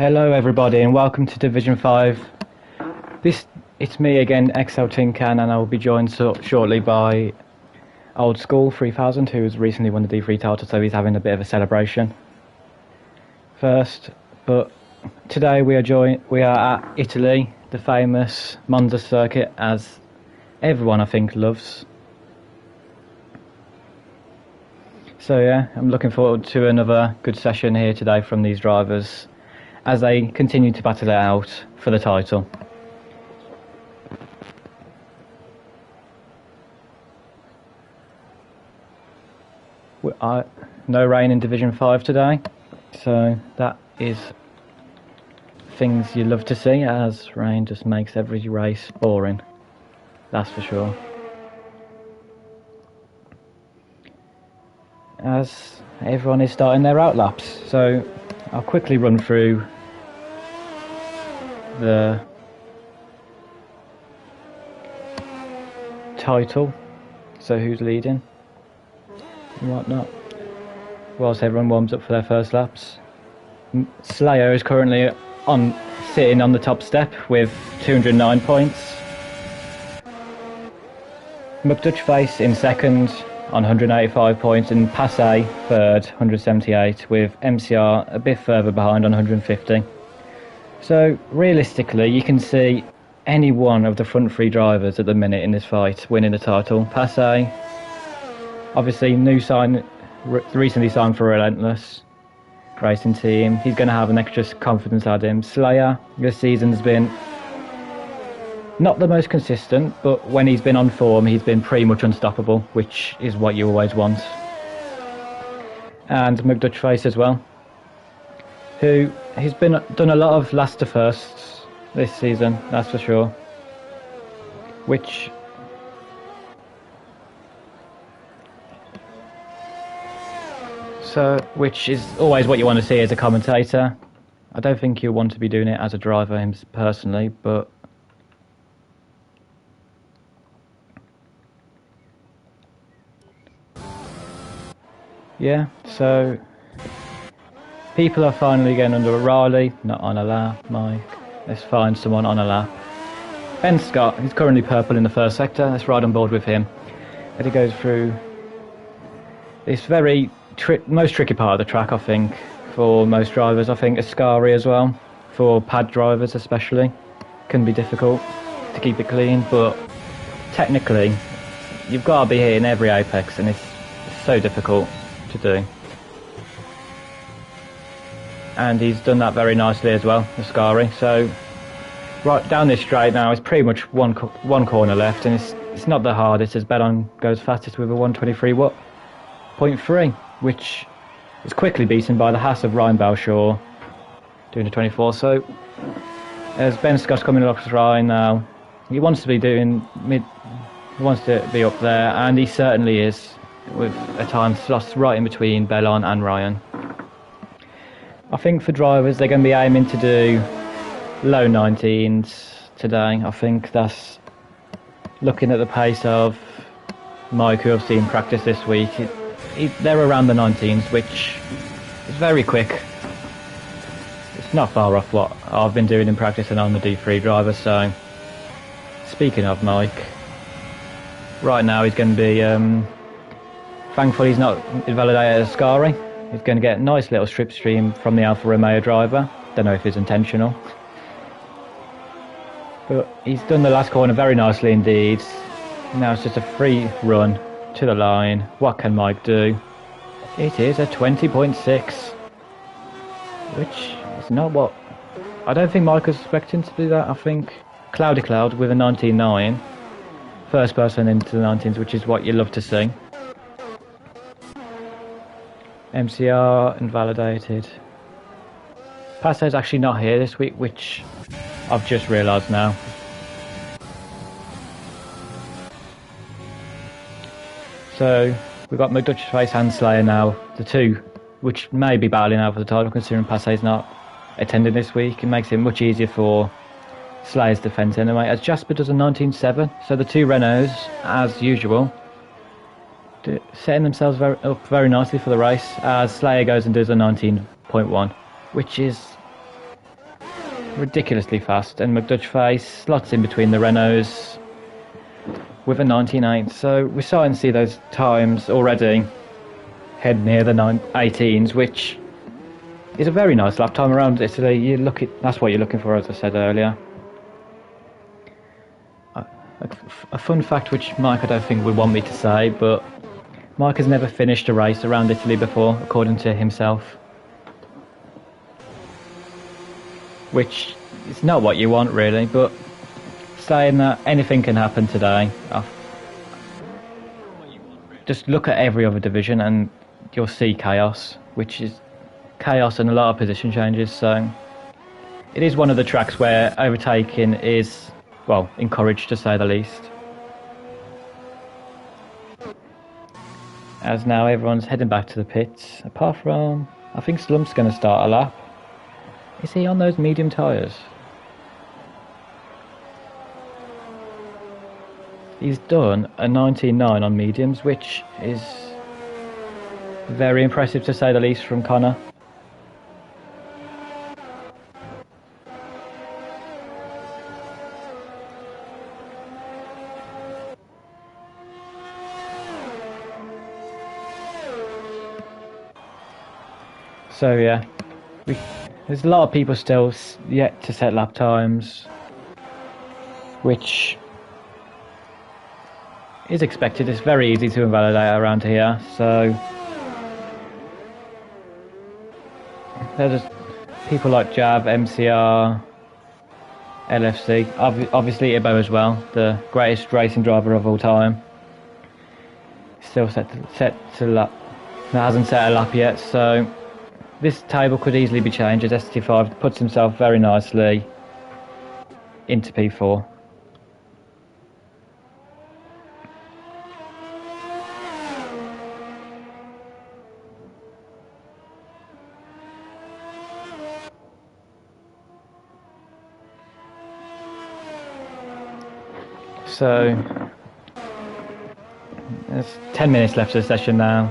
Hello everybody and welcome to Division 5. It's me again, XL Tincan, and I will be joined shortly by Old School 3000, who has recently won the D3 title, so he's having a bit of a celebration. But today we are at Italy, the famous Monza circuit, as everyone I think loves. So yeah, I'm looking forward to another good session here today from these drivers as they continue to battle it out for the title. No rain in Division 5 today, so that is things you love to see, as rain just makes every race boring, that's for sure. As everyone is starting their outlaps, so I'll quickly run through the title, so who's leading and whatnot, whilst everyone warms up for their first laps. Slayer is currently sitting on the top step with 209 points. McDutchface in second on 185 points, and Passe third, 178, with MCR a bit further behind on 150. So realistically, you can see any one of the front three drivers at the minute in this fight winning the title. Passe, obviously recently signed for Relentless Racing Team. He's going to have an extra confidence at him. Slayer, this season's been not the most consistent, but when he's been on form, he's been pretty much unstoppable, which is what you always want. And McDutchface as well, who he's done a lot of last to firsts this season, that's for sure. Which is always what you want to see as a commentator. I don't think you want to be doing it as a driver personally, but yeah, so people are finally getting under a Riley, not on a lap. Mike, let's find someone on a lap. Ben Scott, he's currently purple in the first sector. Let's ride on board with him. And he goes through this very most tricky part of the track, I think, for most drivers. I think Ascari as well, for pad drivers especially, can be difficult to keep it clean. But technically, you've got to be hitting every apex, and it's so difficult to do. And he's done that very nicely as well, Ascari. So right down this straight now, it's pretty much one corner left, and it's not the hardest, as Bellon goes fastest with a 123.3, which is quickly beaten by the Haas of Ryan Belshaw doing a 24. So as Ben Scott's coming up to Ryan now, he wants to be doing he wants to be up there, and he certainly is, with a time slot right in between Bellon and Ryan. I think for drivers, they're going to be aiming to do low 19s today. I think that's, looking at the pace of Mike, who I've seen practice this week, they're around the 19s, which is very quick. It's not far off what I've been doing in practice, and I'm a D3 driver. So speaking of Mike, right now he's going to be thankful he's not invalidated Ascari. He's going to get a nice little strip stream from the Alfa Romeo driver. Don't know if it's intentional, but he's done the last corner very nicely indeed. Now it's just a free run to the line. What can Mike do? It is a 20.6, which is not what I don't think Mike was expecting to do that. I think Cloudy Cloud with a 19.9, first person into the 19s, which is what you love to see. MCR invalidated. Passe's actually not here this week, which I've just realised now. So we've got McDutchface and Slayer now, the two which may be battling out for the title, considering Passe's not attending this week. It makes it much easier for Slayer's defence anyway, as Jasper does a 19.7. So the two Renaults, as usual, setting themselves up very nicely for the race, as Slayer goes and does a 19.1, which is ridiculously fast, and McDutch Face slots in between the Renaults with a 19.8. So we're starting to see those times already head near the 18s, which is a very nice lap time around Italy. That's what you're looking for, as I said earlier. A fun fact which Mike I don't think would want me to say, but Mike has never finished a race around Italy before, according to himself. Which is not what you want, really, but saying that anything can happen today. Just look at every other division and you'll see chaos, which is chaos and a lot of position changes. So it is one of the tracks where overtaking is, well, encouraged, to say the least. As now everyone's heading back to the pits, apart from, I think Slump's going to start a lap. Is he on those medium tyres? He's done a 19.9 on mediums, which is very impressive, to say the least, from Connor. So yeah, there's a lot of people still yet to set lap times, which is expected. It's very easy to invalidate around here, so there's people like Jav, MCR, LFC, obviously Ibo as well, the greatest racing driver of all time. Still set to lap, that hasn't set a lap yet, so this table could easily be changed as ST5 puts himself very nicely into P4. So there's 10 minutes left of the session now.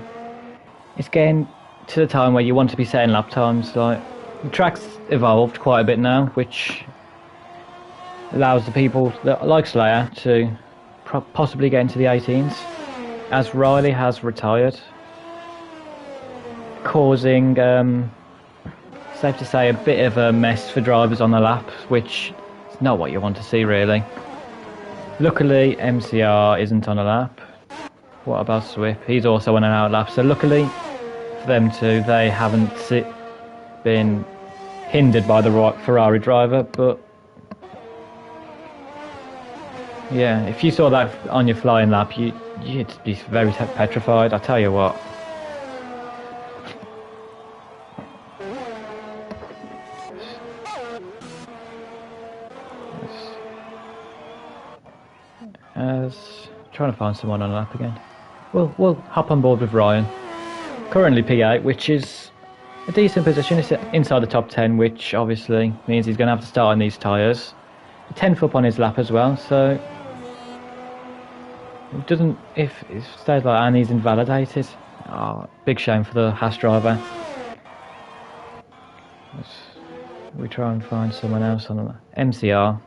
It's getting to the time where you want to be setting lap times. Like, the track's evolved quite a bit now, which allows the people that like Slayer to possibly get into the 18s, as Riley has retired, causing, safe to say, a bit of a mess for drivers on the lap, which is not what you want to see, really. Luckily, MCR isn't on a lap. What about Swip? He's also on an out lap, so luckily for them two, they haven't been hindered by the Ferrari driver. But yeah, if you saw that on your flying lap, you'd be very petrified, I tell you what. Trying to find someone on a lap again. We'll hop on board with Ryan. Currently P8, which is a decent position. It's inside the top 10, which obviously means he's going to have to start on these tyres. A 10th up on his lap as well, so if it stays like that and he's invalidated, big shame for the Haas driver. We try and find someone else on the MCR.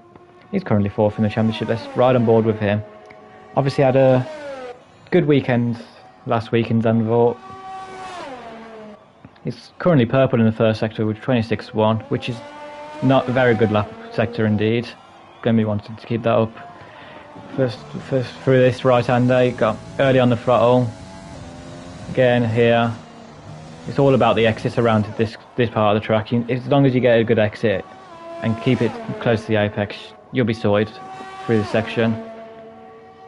He's currently 4th in the championship. Let's ride on board with him. Obviously had a good weekend last week in Zandvoort. He's currently purple in the first sector with 26.1, which is not a very good lap sector indeed. Going to be wanting to keep that up. First through this right-hander, got early on the throttle. Again here, it's all about the exit around this part of the track. As long as you get a good exit and keep it close to the apex, you'll be sorted through the section,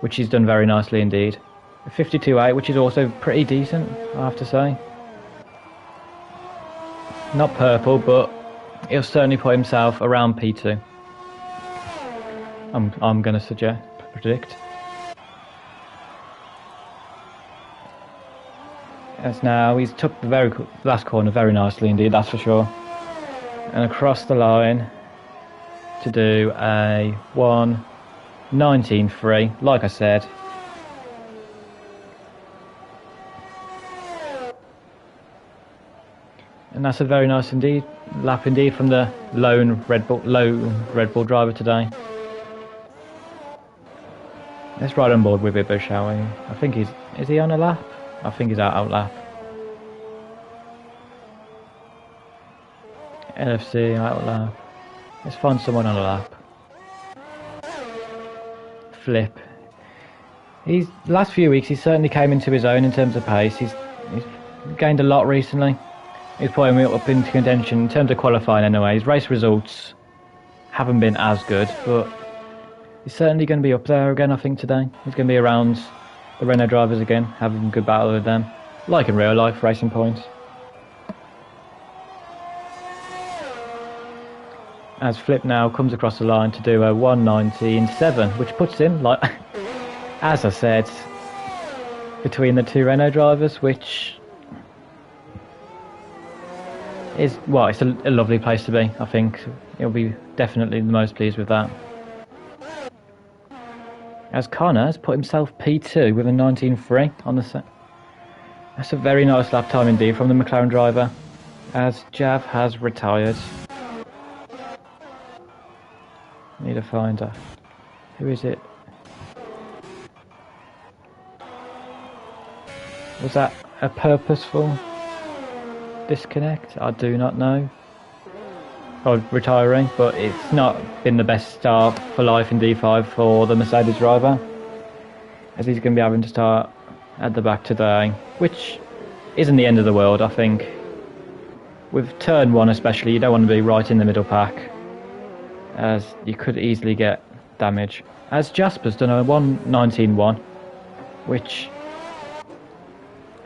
which he's done very nicely indeed. A 52.8, which is also pretty decent, I have to say. Not purple, but he'll certainly put himself around P2. I'm going to predict. As now he's took the very last corner very nicely indeed, that's for sure. And across the line to do a 1:19.3, like I said. And that's a very nice indeed lap indeed from the lone Red Bull driver today. Let's ride on board with Ibba, shall we? I think is he on a lap? I think he's out lap. LFC out lap. Let's find someone on a lap. Flip. The last few weeks he certainly came into his own in terms of pace. He's gained a lot recently. He's putting me up into contention in terms of qualifying anyway. His race results haven't been as good, but he's certainly going to be up there again, I think, today. He's going to be around the Renault drivers again, having a good battle with them. Like in real life, Racing Point. As Flip now comes across the line to do a 1:19.7, which puts him, like, as I said, between the two Renault drivers, which is, well, it's a lovely place to be. I think he'll be definitely the most pleased with that. As Connor has put himself P2 with a 19.3 on the set. That's a very nice lap time indeed from the McLaren driver, as Jav has retired. Need a finder. Who is it? Was that a purposeful disconnect? I do not know. Or retiring, but it's not been the best start for life in D5 for the Mercedes driver, as he's going to be having to start at the back today, which isn't the end of the world. I think with turn 1 especially, you don't want to be right in the middle pack, as you could easily get damage. As Jasper's done a 1:19.1, which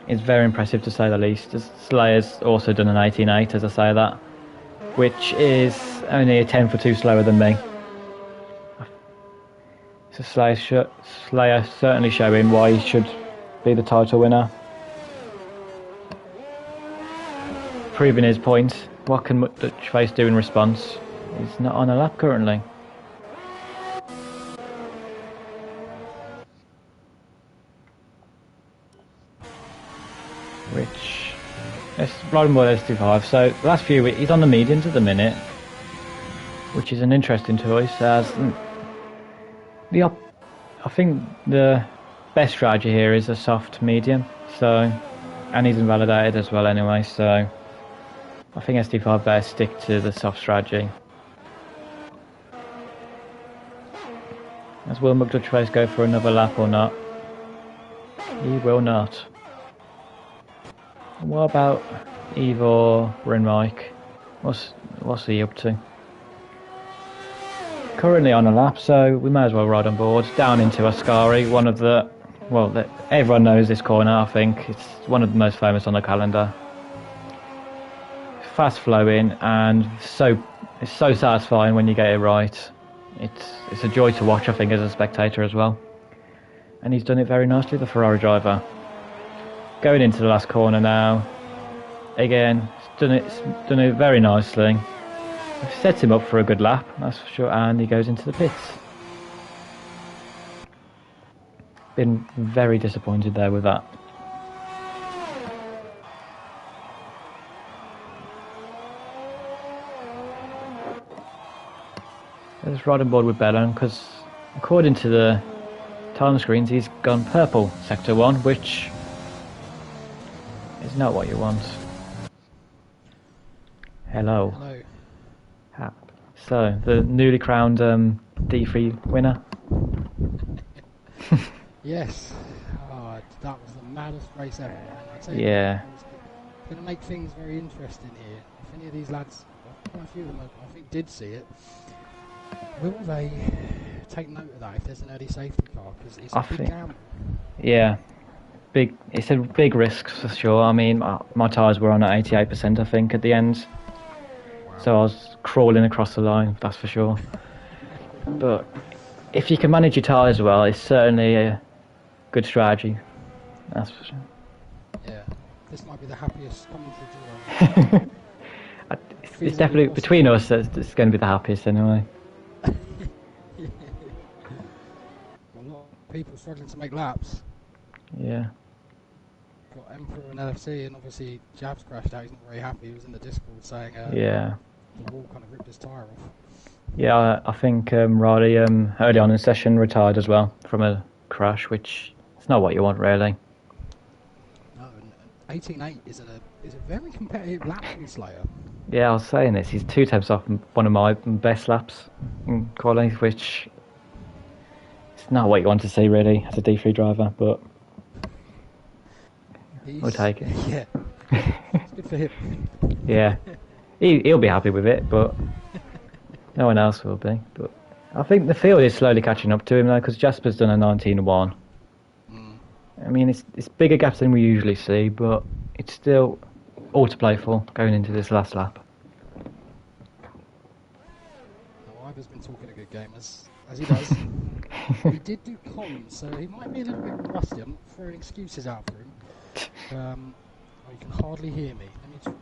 is very impressive to say the least. As Slayer's also done an 18.8, as I say that, which is only a 10 for 2 slower than me. So Slayer certainly showing why he should be the title winner. Proving his point. What can Dutchface do in response? He's not on a lap currently. Which, let's ride him with S25. So the last few weeks he's on the mediums at the minute, which is an interesting choice. As I think the best strategy here is a soft medium. So, and he's invalidated as well anyway. So I think SD5 better stick to the soft strategy. As will McDutchface go for another lap or not? He will not. What about Ivor Renmike? What's he up to? Currently on a lap, so we may as well ride on board. Down into Ascari, one of the, well, everyone knows this corner, I think. It's one of the most famous on the calendar. Fast flowing, and it's so satisfying when you get it right. It's a joy to watch, I think, as a spectator as well. And he's done it very nicely, the Ferrari driver. Going into the last corner now. Again, it's done it very nicely. It sets him up for a good lap, that's for sure, and he goes into the pits. Been very disappointed there with that. Let's ride on board with Bellon, because according to the time screens he's gone purple sector 1, which is not what you want. Hello. Hello. So, the newly crowned D3 winner. Yes. Oh, that was the maddest race ever. I tell you, Yeah. it's going to make things very interesting here. If any of these lads, quite a few of them I think did see it, will they take note of that if there's an early safety car? Because it's a big gamble. Yeah. It's a big risk for sure. I mean, my tyres were on at 88%, I think, at the end. Wow. So I was crawling across the line, that's for sure. But if you can manage your tyres well, it's certainly a good strategy. That's for sure. Yeah. This might be the happiest commentary duo. It's definitely, between us, it's going to be the happiest anyway. Yeah. A lot of people struggling to make laps. Yeah. got Emperor and LFC, and obviously Jab's crashed out. He's not very happy. He was in the Discord saying yeah. the wall kind of ripped his tyre off. Yeah, I think Riley early on in the session retired as well from a crash, which is not what you want really. No, and 18.8 is a very competitive lap in Slayer. Yeah, I was saying this. He's 2 tenths off one of my best laps in quality, which is not what you want to see really as a D3 driver, but we'll take it. Yeah, it's good for him. Yeah, he'll be happy with it, but no one else will be. But I think the field is slowly catching up to him though, because Jasper's done a 19.1. I mean, it's bigger gaps than we usually see, but it's still all to play for going into this last lap. Ivor's been talking a good game as he does. He did do comms, so he might be a little bit rusty. I'm not throwing excuses out for him. Oh, you can hardly hear me. Let me try and...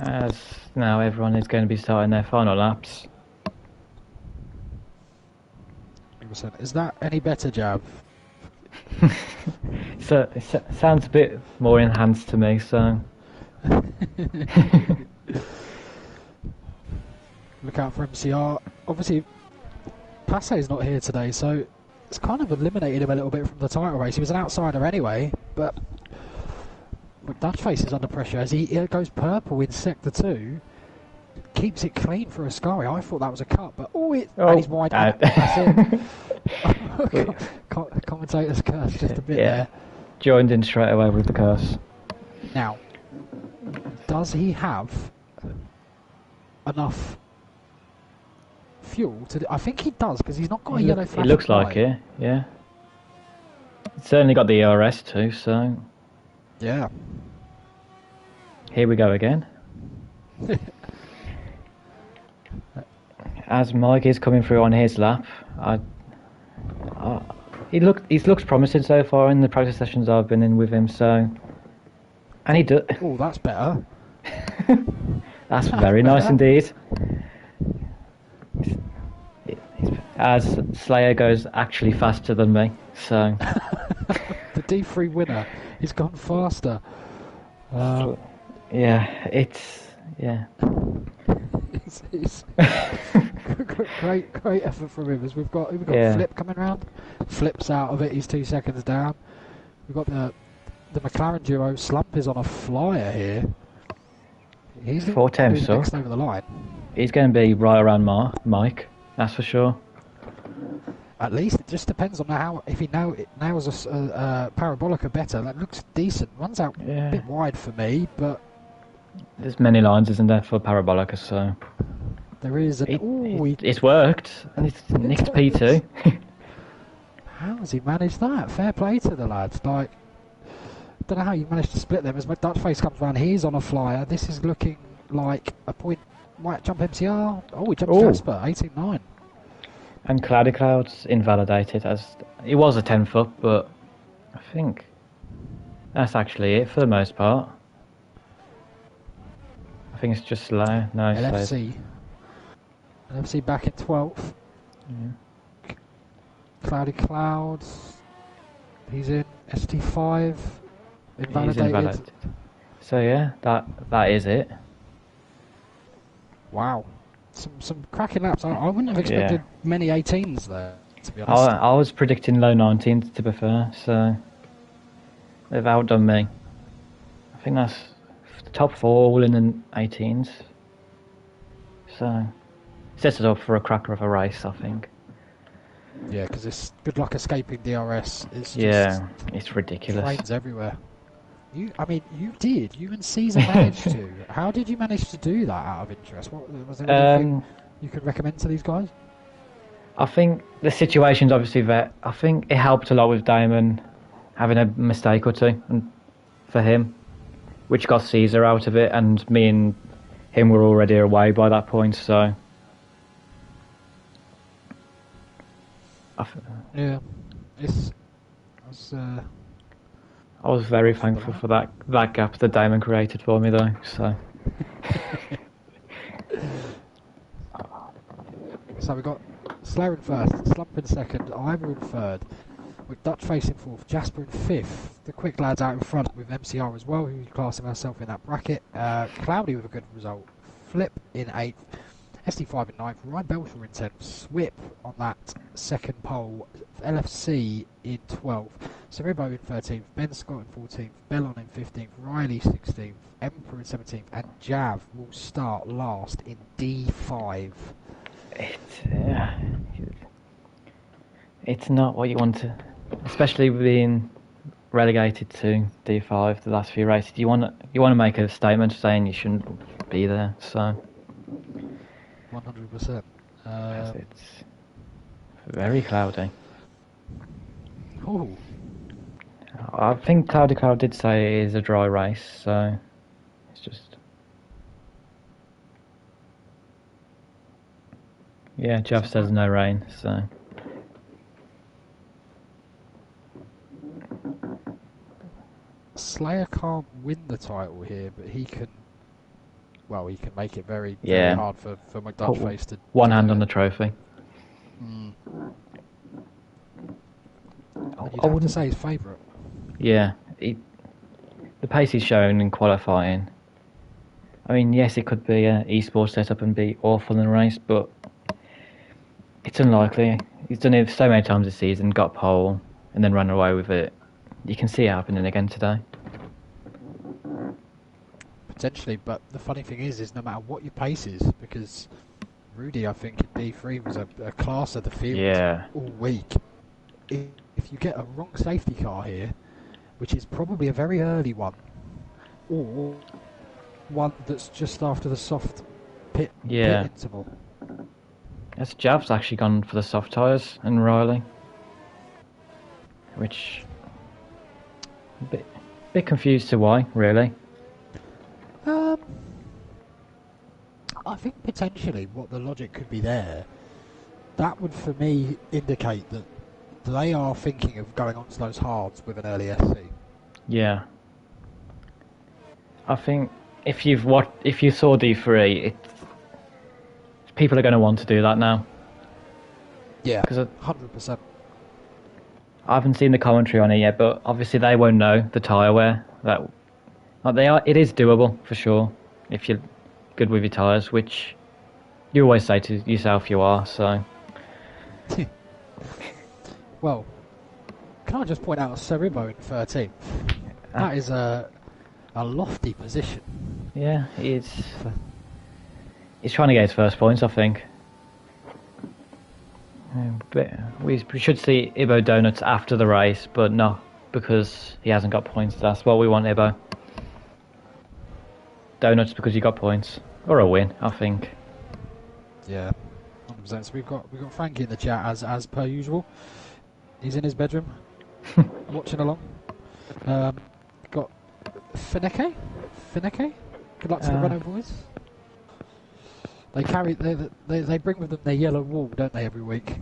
As now everyone is going to be starting their final laps. Is that any better, Jab? So it sounds a bit more enhanced to me, so... Look out for MCR. Obviously, Passe's not here today, so it's kind of eliminated him a little bit from the title race. He was an outsider anyway, but Dutchface is under pressure as he goes purple in Sector 2. Keeps it clean for Ascari. I thought that was a cut, but and he's wide out. That's it. Commentator's curse just a bit there. Joined in straight away with the curse. Now, does he have enough fuel to... I think he does, because he's not got a yellow flash. It looks like it, yeah. It's certainly got the ERS too, so... Yeah. Here we go again. As Mike is coming through on his lap, he looks promising so far in the practice sessions I've been in with him. So, and he does. Oh, that's better. That's very nice indeed. As Slayer goes actually faster than me, so the D3 winner, he's gone faster. Yeah, it's great effort from him. As we've got Flip coming round, Flip's out of it. He's 2 seconds down. We've got the McLaren duo. Slump is on a flyer here. He's 4 tenths next over the line. He's going to be right around Mike. That's for sure. At least it just depends on how. If he nails a Parabolica better, that looks decent. Runs out a bit wide for me, but there's many lines, isn't there, for Parabolica? So there is. It's worked, and it's nicked P2. How has he managed that? Fair play to the lads. Like, don't know how you managed to split them. As my Dutchface comes round, he's on a flyer. This is looking like a point. Might jump MCR. Oh, he jumps Jasper. 18.9. And Cloudy Clouds invalidated as it was a 10-foot, but I think that's actually it for the most part. I think it's just slow. No, LFC. LFC back in 12th. Yeah. Cloudy Clouds. He's in ST5. Invalidated. He's invalidated. So yeah, that is it. Wow. Some cracking laps. I wouldn't have expected many 18s there, to be honest. I was predicting low 19s, to be fair, so they've outdone me. I think that's the top 4 all in the 18s. So sets it up for a cracker of a race, I think. Yeah, because it's good luck escaping DRS. It's it's ridiculous. Trains everywhere. You and Caesar managed to. How did you manage to do that out of interest? Was there anything you could recommend to these guys? I think the situation's obviously there. I think it helped a lot with Damon having a mistake or two for him, which got Caesar out of it, and me and him were already away by that point, so... Yeah, it's I was very thankful for that gap that Damon created for me, though. So. So we've got Slayer in first, Slump in second, Ivor in third, with Dutch Face in fourth, Jasper in fifth, the Quick lads out in front with MCR as well, who classing herself in that bracket, Cloudy with a good result, Flip in eighth, SD5 in ninth, Ryan Belcher in 10th, Swip on that second pole, LFC in 12th, Cerebo in 13th, Ben Scott in 14th, Bellon in 15th, Riley 16th, Emperor in 17th, and Jav will start last in D5. It's not what you want to, especially being relegated to D5 the last few races. You want to make a statement saying you shouldn't be there. So 100%. It's very cloudy. Oh, I think Cloudy Cloud did say it is a dry race, so it's just. Yeah, Jeff says no rain, so. Slayer can't win the title here, but he can. Well, he can make it very hard for McDuckface to. One hand on the trophy. I wouldn't say his favourite. Yeah, the pace he's shown in qualifying. I mean, yes, it could be an esports setup and be awful in a race, but it's unlikely. He's done it so many times this season, got pole, and then run away with it. You can see it happening again today. Potentially, but the funny thing is no matter what your pace is, because Rudy, I think, in D3 was a class of the field all week. If you get a wrong safety car here, which is probably a very early one, or one that's just after the soft pit interval. Yes, Jav's actually gone for the soft tyres, and Riley. Which... bit confused to why, really. I think potentially what the logic could be there, that would for me indicate that they are thinking of going onto those hards with an early SC. Yeah. I think if you saw D3, people are going to want to do that now. Yeah, 100%. I haven't seen the commentary on it yet, but obviously they won't know the tyre wear. It is doable for sure if you're good with your tyres, which you always say to yourself you are. So. Well, can I just point out Cerebo in 13th? That is a lofty position. Yeah, he's trying to get his first points, I think. But we should see Ibo Donuts after the race, but not because he hasn't got points. That's what we want, Ibo. Donuts because you got points. Or a win, I think. Yeah, 100%. So we've got Frankie in the chat as per usual. He's in his bedroom, watching along. Got Fineke? Good luck to the Renault boys. They bring with them their yellow wall, don't they, every week?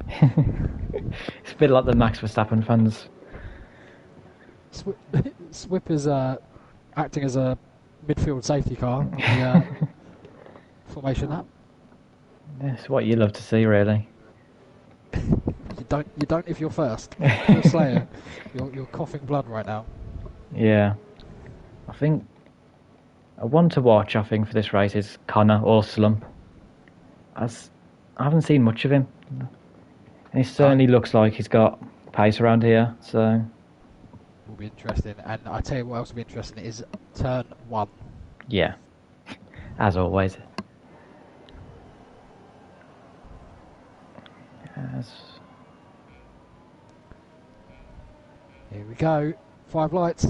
It's a bit like the Max Verstappen fans. Swip is acting as a midfield safety car. The formation up. That's what you love to see, really. You don't if you're first. You're Slayer. You're coughing blood right now. Yeah. I think a one to watch, I think, for this race is Connor or Slump. As I haven't seen much of him. And he certainly looks like he's got pace around here, so... Will be interesting. And I tell you what else will be interesting is turn 1. Yeah. As always. Here we go. 5 lights.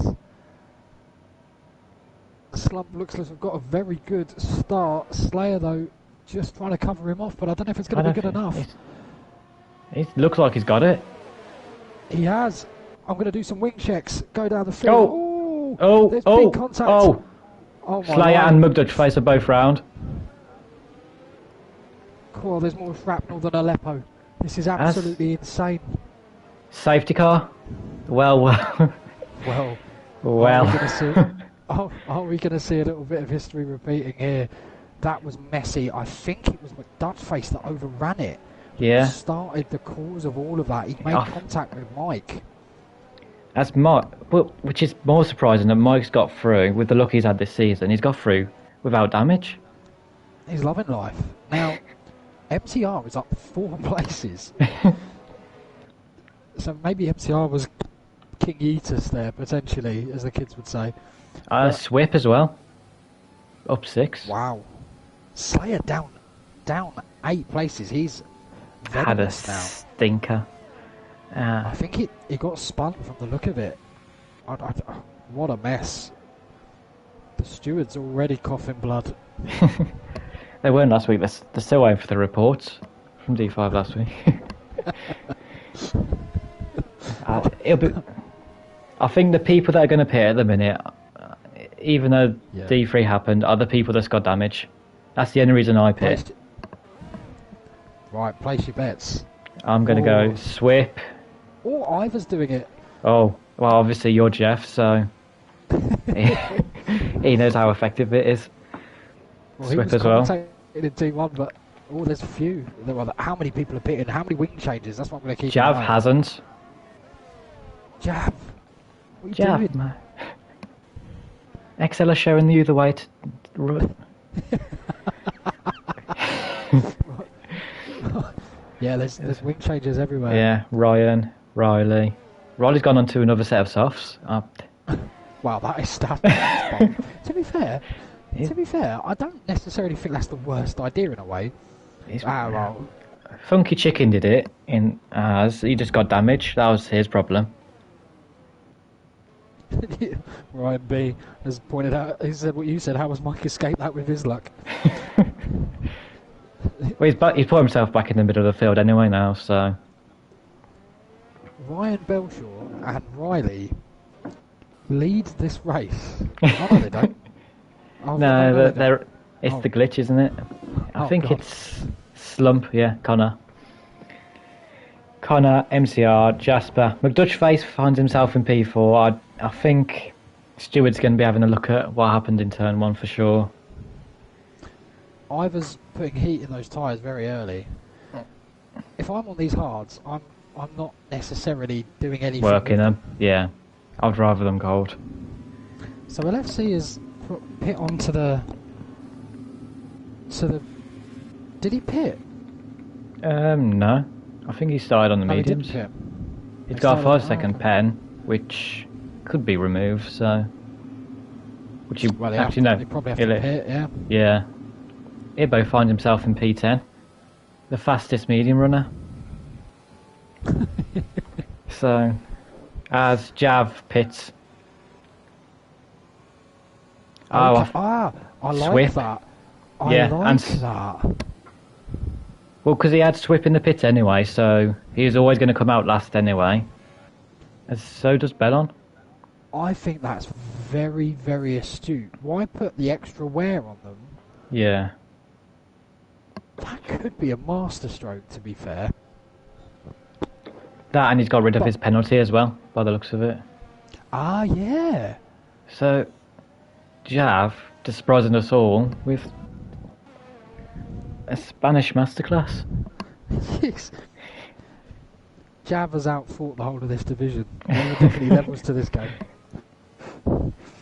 Slump looks like we've got a very good start. Slayer, though, just trying to cover him off, but I don't know if it's going to be good enough. It looks like he's got it. He has. I'm going to do some wing checks. Go down the field. There's big contact. Oh my Slayer and McDuckface are both round. Cool, there's more shrapnel than Aleppo. This is absolutely insane. Safety car? Well. Well, Well. are we going to see a little bit of history repeating here? That was Messi. I think it was McDuckface that overran it. Yeah. Started the cause of all of that. He made contact with Mike. That's Mike, which is more surprising that Mike's got through with the luck he's had this season. He's got through without damage. He's loving life. Now, MTR is up 4 places. So maybe MTR was King Eatus there, potentially, as the kids would say. Swip as well. Up 6. Wow. Slayer down 8 places. He's had a now. stinker. I think it got spun from the look of it. What a mess. The steward's already coughing blood. They weren't last week. They're still waiting for the reports from D5 last week. I think the people that are going to pay at the minute, even though D3 happened, are the people that's got damage. That's the only reason I pay. Right, place your bets. I'm going to go Swip. Oh, Ivor's doing it. Oh, well, obviously you're Jeff, so he knows how effective it is. Swip as well. In D1, but there's a few. How many people are pitting? How many wing changes? That's what I'm going to keep. Jav hasn't. Jav, what are you doing? Man. XL are showing you the way to run. Yeah, there's wing changes everywhere. Yeah, Ryan, Riley. Riley's gone on to another set of softs. Wow, that is stuff. To be fair, I don't necessarily think that's the worst idea in a way. Well. Funky Chicken did it he just got damage. That was his problem. Ryan B has pointed out. He said what you said. How was Mike escape that with his luck? Well, he's put himself back in the middle of the field anyway now. So Ryan Belshaw and Riley lead this race. Oh, no, they don't. No, it's the glitch, isn't it? I think it's Slump. Yeah, Connor, MCR, Jasper, McDutchface finds himself in P4. I think Stewart's going to be having a look at what happened in turn 1 for sure. Ivor's putting heat in those tyres very early. If I'm on these hards, I'm not necessarily doing anything. Working them, yeah. I'd rather them cold. So LFC has put pit onto the. Did he pit? No. I think he started on the mediums. He didn't pit. He's got a 5-second pen, which could be removed. So, which you actually no. They probably have to pit, yeah. Yeah. Ibo finds himself in P10, the fastest medium runner. So, as Jav pits. I like Swip. that. That. Well, because he had Swip in the pit anyway, so he was always going to come out last anyway. And so does Bellon. I think that's very, very astute. Why put the extra wear on them? Yeah. That could be a masterstroke, to be fair. That, and he's got rid of his penalty as well, by the looks of it. Ah, yeah. So, Jav, just surprising us all with a Spanish masterclass. Yes. Jav has outfought the whole of this division. There are definitely levels to this game.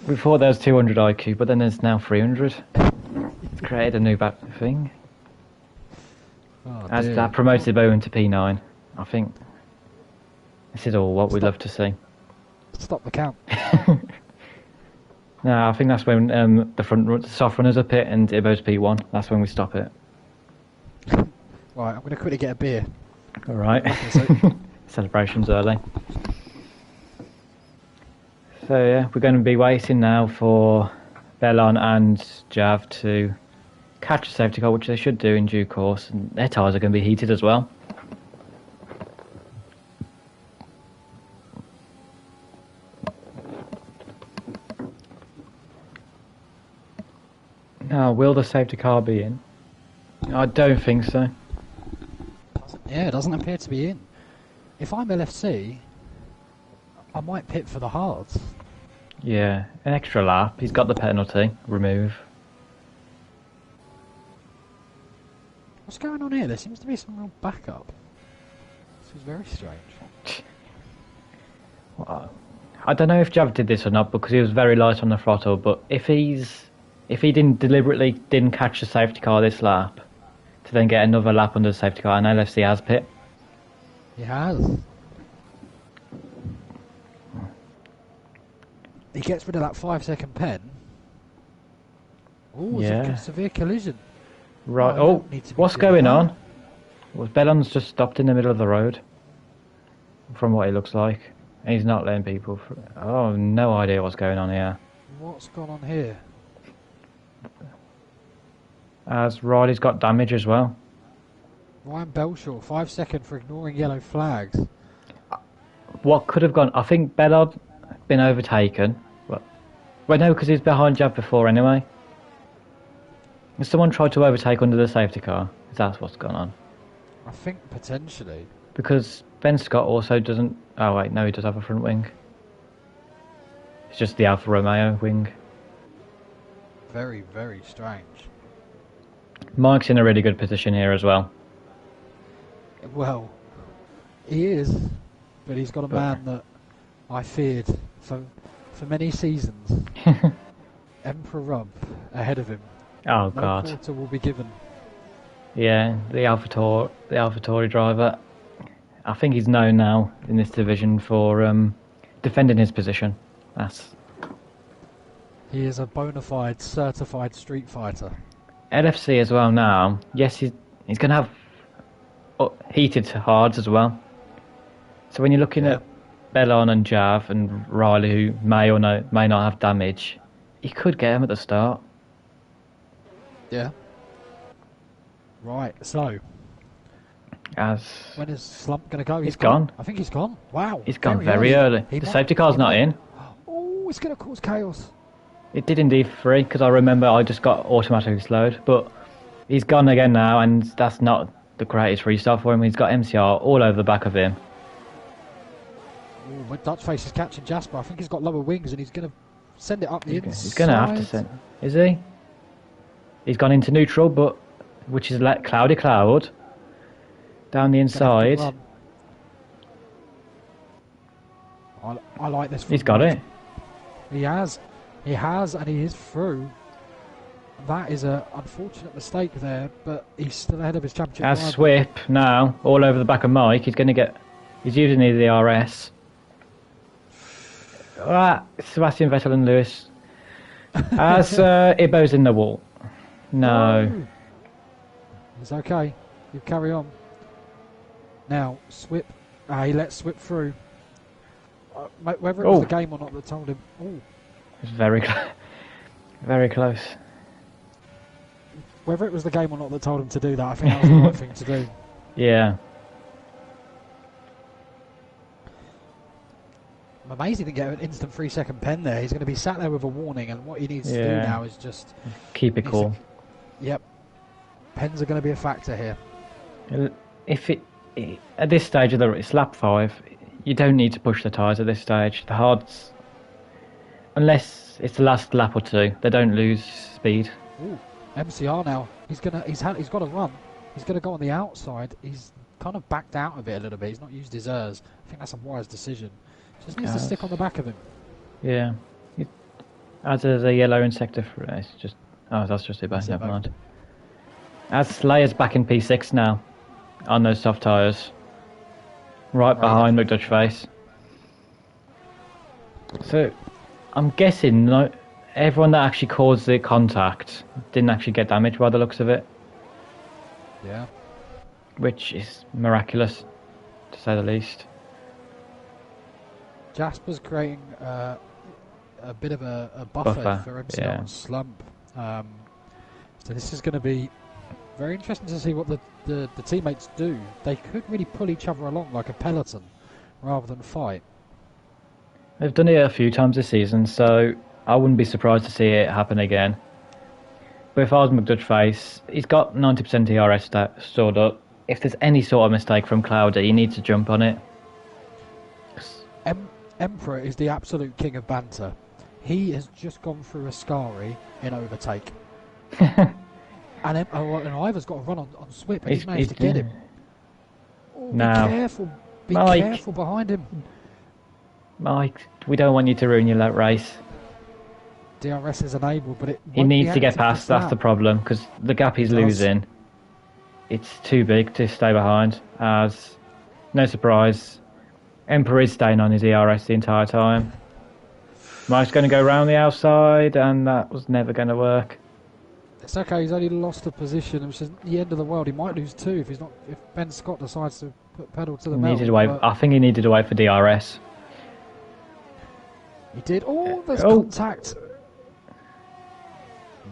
We thought there was 200 IQ, but then there's now 300. It's created a new thing. As that promoted Bowen to P9, I think this is all what we love to see. Stop the count. No, I think that's when the soft runners are pit and Ibo's P1. That's when we stop it. Right, I'm going to quickly get a beer. All right. Celebrations early. So yeah, we're going to be waiting now for Bellon and Jav to catch a safety car, which they should do in due course, and their tyres are going to be heated as well. Now, will the safety car be in? I don't think so. It doesn't appear to be in. If I'm LFC, I might pit for the hards. Yeah, an extra lap. He's got the penalty. Remove. What's going on here? There seems to be some real backup. This is very strange. Well, I don't know if Jav did this or not because he was very light on the throttle. But if he didn't catch the safety car this lap, to then get another lap under the safety car, and LFC has pit. He has. He gets rid of that 5-second pen. Oh, it's a severe collision. Right. Oh, what's going on? Well, Bellon's just stopped in the middle of the road. From what it looks like. And he's not letting people through. Oh, no idea what's going on here. What's gone on here? As Riley's got damage as well. Ryan Belshaw, 5 seconds for ignoring yellow flags. What could have gone? I think Bellard been overtaken. Well, no, because he's behind Jav before anyway. Has someone tried to overtake under the safety car? Is that what's gone on? I think potentially. Because Ben Scott also doesn't... Oh wait, no, he does have a front wing. It's just the Alfa Romeo wing. Very, very strange. Mike's in a really good position here as well. Well, he is, but he's got a man that I feared for many seasons. Emperor Rub ahead of him. Oh God! No quarter will be given. Yeah, the AlphaTauri driver. I think he's known now in this division for defending his position. He is a bona fide, certified street fighter. LFC as well now. Yes, he's going to have heated hards as well. So when you're looking at Bellon and Jav and Riley, who may or may not have damage, you could get him at the start. Yeah. Right, so when is Slump going to go? He's gone. I think he's gone. Wow. He's gone very early. The safety car's not in. Oh, it's going to cause chaos. It did indeed free, because I remember I just got automatically slowed. But he's gone again now, and that's not the greatest restart for him. He's got MCR all over the back of him. Oh, but Dutchface is catching Jasper. I think he's got lower wings, and he's going to send it up the inside. He's going to have to send... Is he? He's gone into neutral, but which is cloudy cloud. Down the inside. I like this. He's got it. He has, and he is through. That is an unfortunate mistake there, but he's still ahead of his championship. As Swip now, all over the back of Mike, he's going to get... He's using the RS. Sebastian Vettel and Lewis. As Ibo's in the wall. No. Oh. It's okay. You carry on. Now, Swip. He let Swip through. Whether it was the game or not that told him. Ooh. It's very very close. Whether it was the game or not that told him to do that, I think that was the right thing to do. Yeah. I'm amazed he didn't get an instant 3-second pen there. He's going to be sat there with a warning, and what he needs to do now is just... Keep it cool. Yep. Pens are going to be a factor here. If at this stage of it's lap 5, you don't need to push the tyres at this stage. The hards, unless it's the last lap or two, they don't lose speed. Ooh, MCR now. He's got to run. He's going to go on the outside. He's kind of backed out of it a little bit. He's not used his ERS. I think that's a wise decision. Just needs to stick on the back of him. Yeah. As there's a yellow in sector for it, it's just... Oh, that's just it back. Never mind. As Slayer's back in P6 now, on those soft tyres. Right behind McDutchface. So, I'm guessing everyone that actually caused the contact didn't actually get damaged by the looks of it. Yeah. Which is miraculous, to say the least. Jasper's creating a bit of a buffer for MCR and Slump. So this is going to be very interesting to see what the teammates do. They could really pull each other along like a peloton rather than fight. They've done it a few times this season, so I wouldn't be surprised to see it happen again. But if I was McDutchface, he's got 90% ERS stored up. If there's any sort of mistake from Cloudy, he needs to jump on it. Emperor is the absolute king of banter. He has just gone through Ascari in overtake. And Ivor's got a run on Swip, and he's managed to get him. Oh, now, be careful. Be Mike, careful behind him. Mike, we don't want you to ruin your race. DRS is enabled, but he needs to get past. That's the problem, because the gap he's losing, it's too big to stay behind. As no surprise, Emperor is staying on his ERS the entire time. Mike's going to go round the outside, and that was never going to work. It's okay. He's only lost a position, which is the end of the world. He might lose 2 if Ben Scott decides to put pedal to the metal. I think he needed to wait for DRS. He did. Oh, there's contact.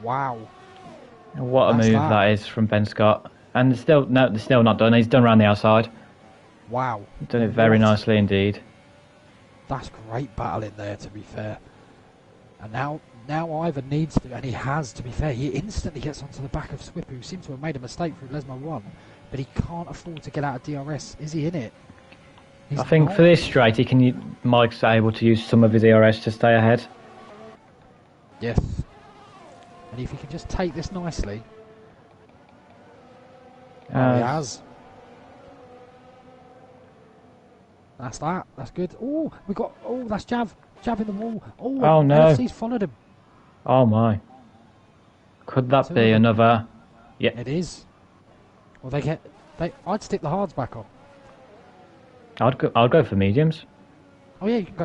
Wow. What a move that is from Ben Scott. And they're still not done. He's done around the outside. Wow. Done it very nicely indeed. That's great battling there, to be fair. And now Ivor needs to, and he has, to be fair. He instantly gets onto the back of Swip, who seems to have made a mistake through Lesmo 1. But he can't afford to get out of DRS. Is he in it? I think for this straight, Mike's able to use some of his ERS to stay ahead. Yes. And if he can just take this nicely. He has. That's that. That's good. Oh, we got. Oh, that's Jav. Jav in the wall. Oh no. LFC's followed him. Oh my. Could that be another? Yeah. It is. Well, I'd stick the hards back on. I'd go for mediums. Oh yeah, you can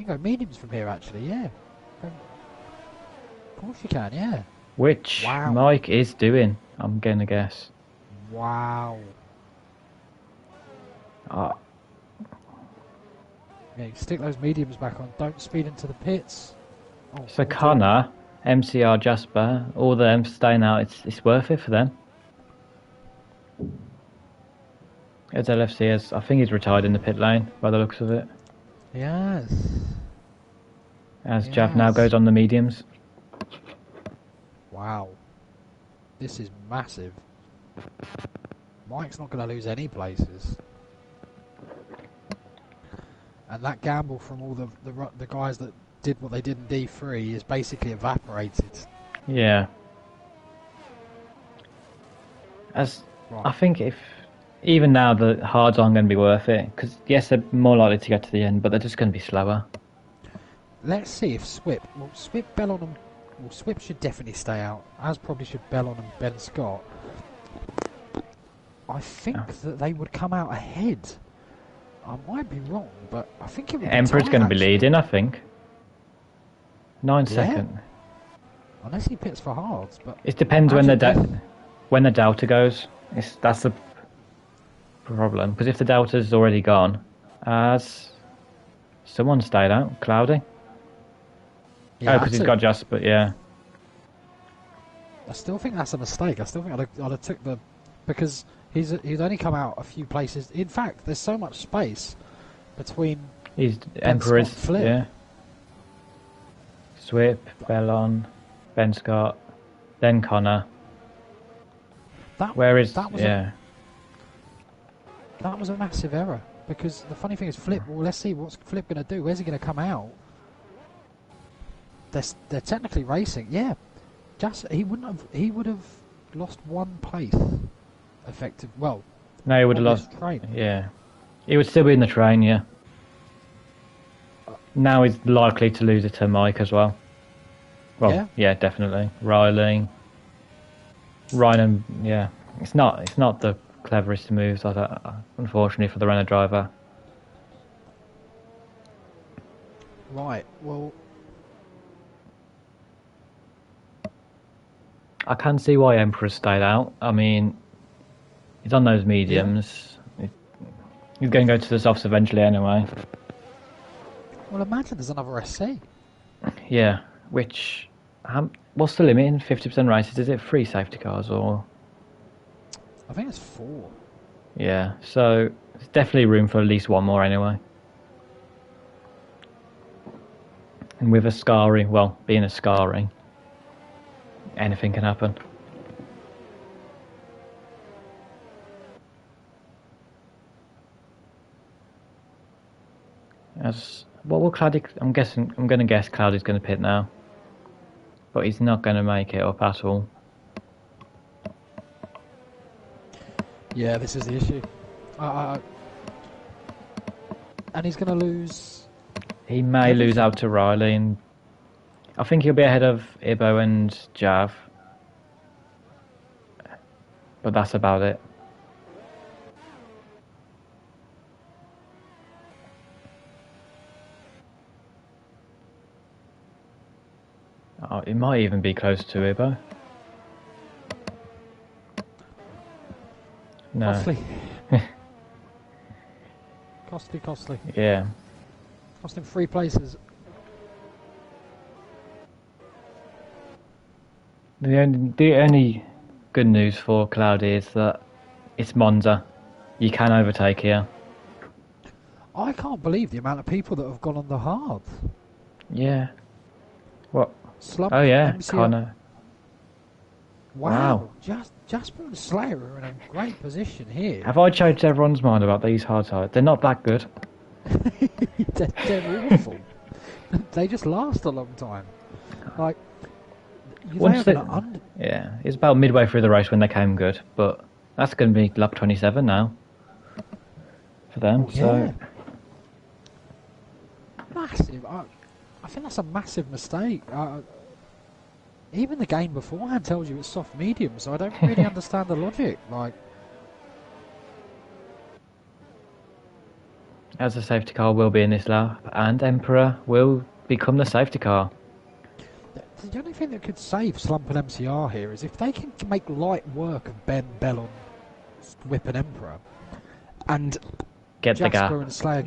go mediums from here actually. Yeah. Of course you can. Yeah. Which Mike is doing. I'm gonna guess. Wow. Yeah, you stick those mediums back on. Don't speed into the pits. So Connor, MCR, Jasper, all of them staying out. It's worth it for them. As LFC, I think he's retired in the pit lane by the looks of it. Yes. As Jav now goes on the mediums. Wow. This is massive. Mike's not going to lose any places. And that gamble from all the guys that did what they did in D3 is basically evaporated. Yeah. I think even now the hards aren't going to be worth it, because yes, they're more likely to get to the end, but they're just going to be slower. Let's see if Swip Bellon and Swip should definitely stay out, as probably should Bellon and Ben Scott. I think that they would come out ahead. I might be wrong, but I think it would be Emperor's going to be leading, I think. 9 seconds. Unless he pits for hards, but it depends when the Delta goes. That's the problem, because if the Delta's already gone, as someone stayed out, Cloudy. Yeah, because he's got Jasper. Yeah. I still think that's a mistake. I still think I'd have took the, because he'd only come out a few places. In fact, there's so much space between. Emperor's Flip. Yeah. Swip, Bellon, Ben Scott, then Connor. That was a massive error, because the funny thing is Flip. Well, let's see what's Flip going to do. Where's he going to come out? They're technically racing. Yeah, he would have lost 1 place. Effective. Well, no, he would have lost. Train. Yeah, he would still be in the train. Yeah. Now he's likely to lose it to Mike as well. Well, yeah definitely. Ryan, yeah. It's not the cleverest moves, unfortunately, for the Renault driver. Right. Well, I can see why Emperor stayed out. I mean, he's on those mediums. Yeah. He's going to go to the softs eventually anyway. Well, imagine there's another SC. Yeah, which... what's the limit in 50% races? Is it 3 safety cars or...? I think it's 4. Yeah, so there's definitely room for at least 1 more anyway. And with Ascari, well, being Ascari, anything can happen. what will Cloudy? I'm going to guess Cloudy's going to pit now, but he's not going to make it up at all. Yeah, this is the issue. And he's going to lose. He may lose out to Riley, and I think he'll be ahead of Ibo and Jav. But that's about it. Oh, it might even be close to Ibo. No. Costly. Yeah. Cost him 3 places. The only good news for Cloudy is that it's Monza. You can overtake here. I can't believe the amount of people that have gone on the hard. Yeah. What? Slump, oh yeah, MCR. Connor. Wow. Jasper and Slayer are in a great position here. Have I changed everyone's mind about these hard tires? They're not that good. they're awful. They just last a long time. Like, yeah, it's about midway through the race when they came good, but that's going to be lap 27 now for them. Yeah. So massive. I think that's a massive mistake. Even the game beforehand tells you it's soft medium, so I don't really understand the logic. Like, as a safety car will be in this lap, and Emperor will become the safety car. The only thing that could save Slump and MCR here is if they can make light work of Ben, Bellon, Whip and Emperor, and get Jasper the gap. and Slayer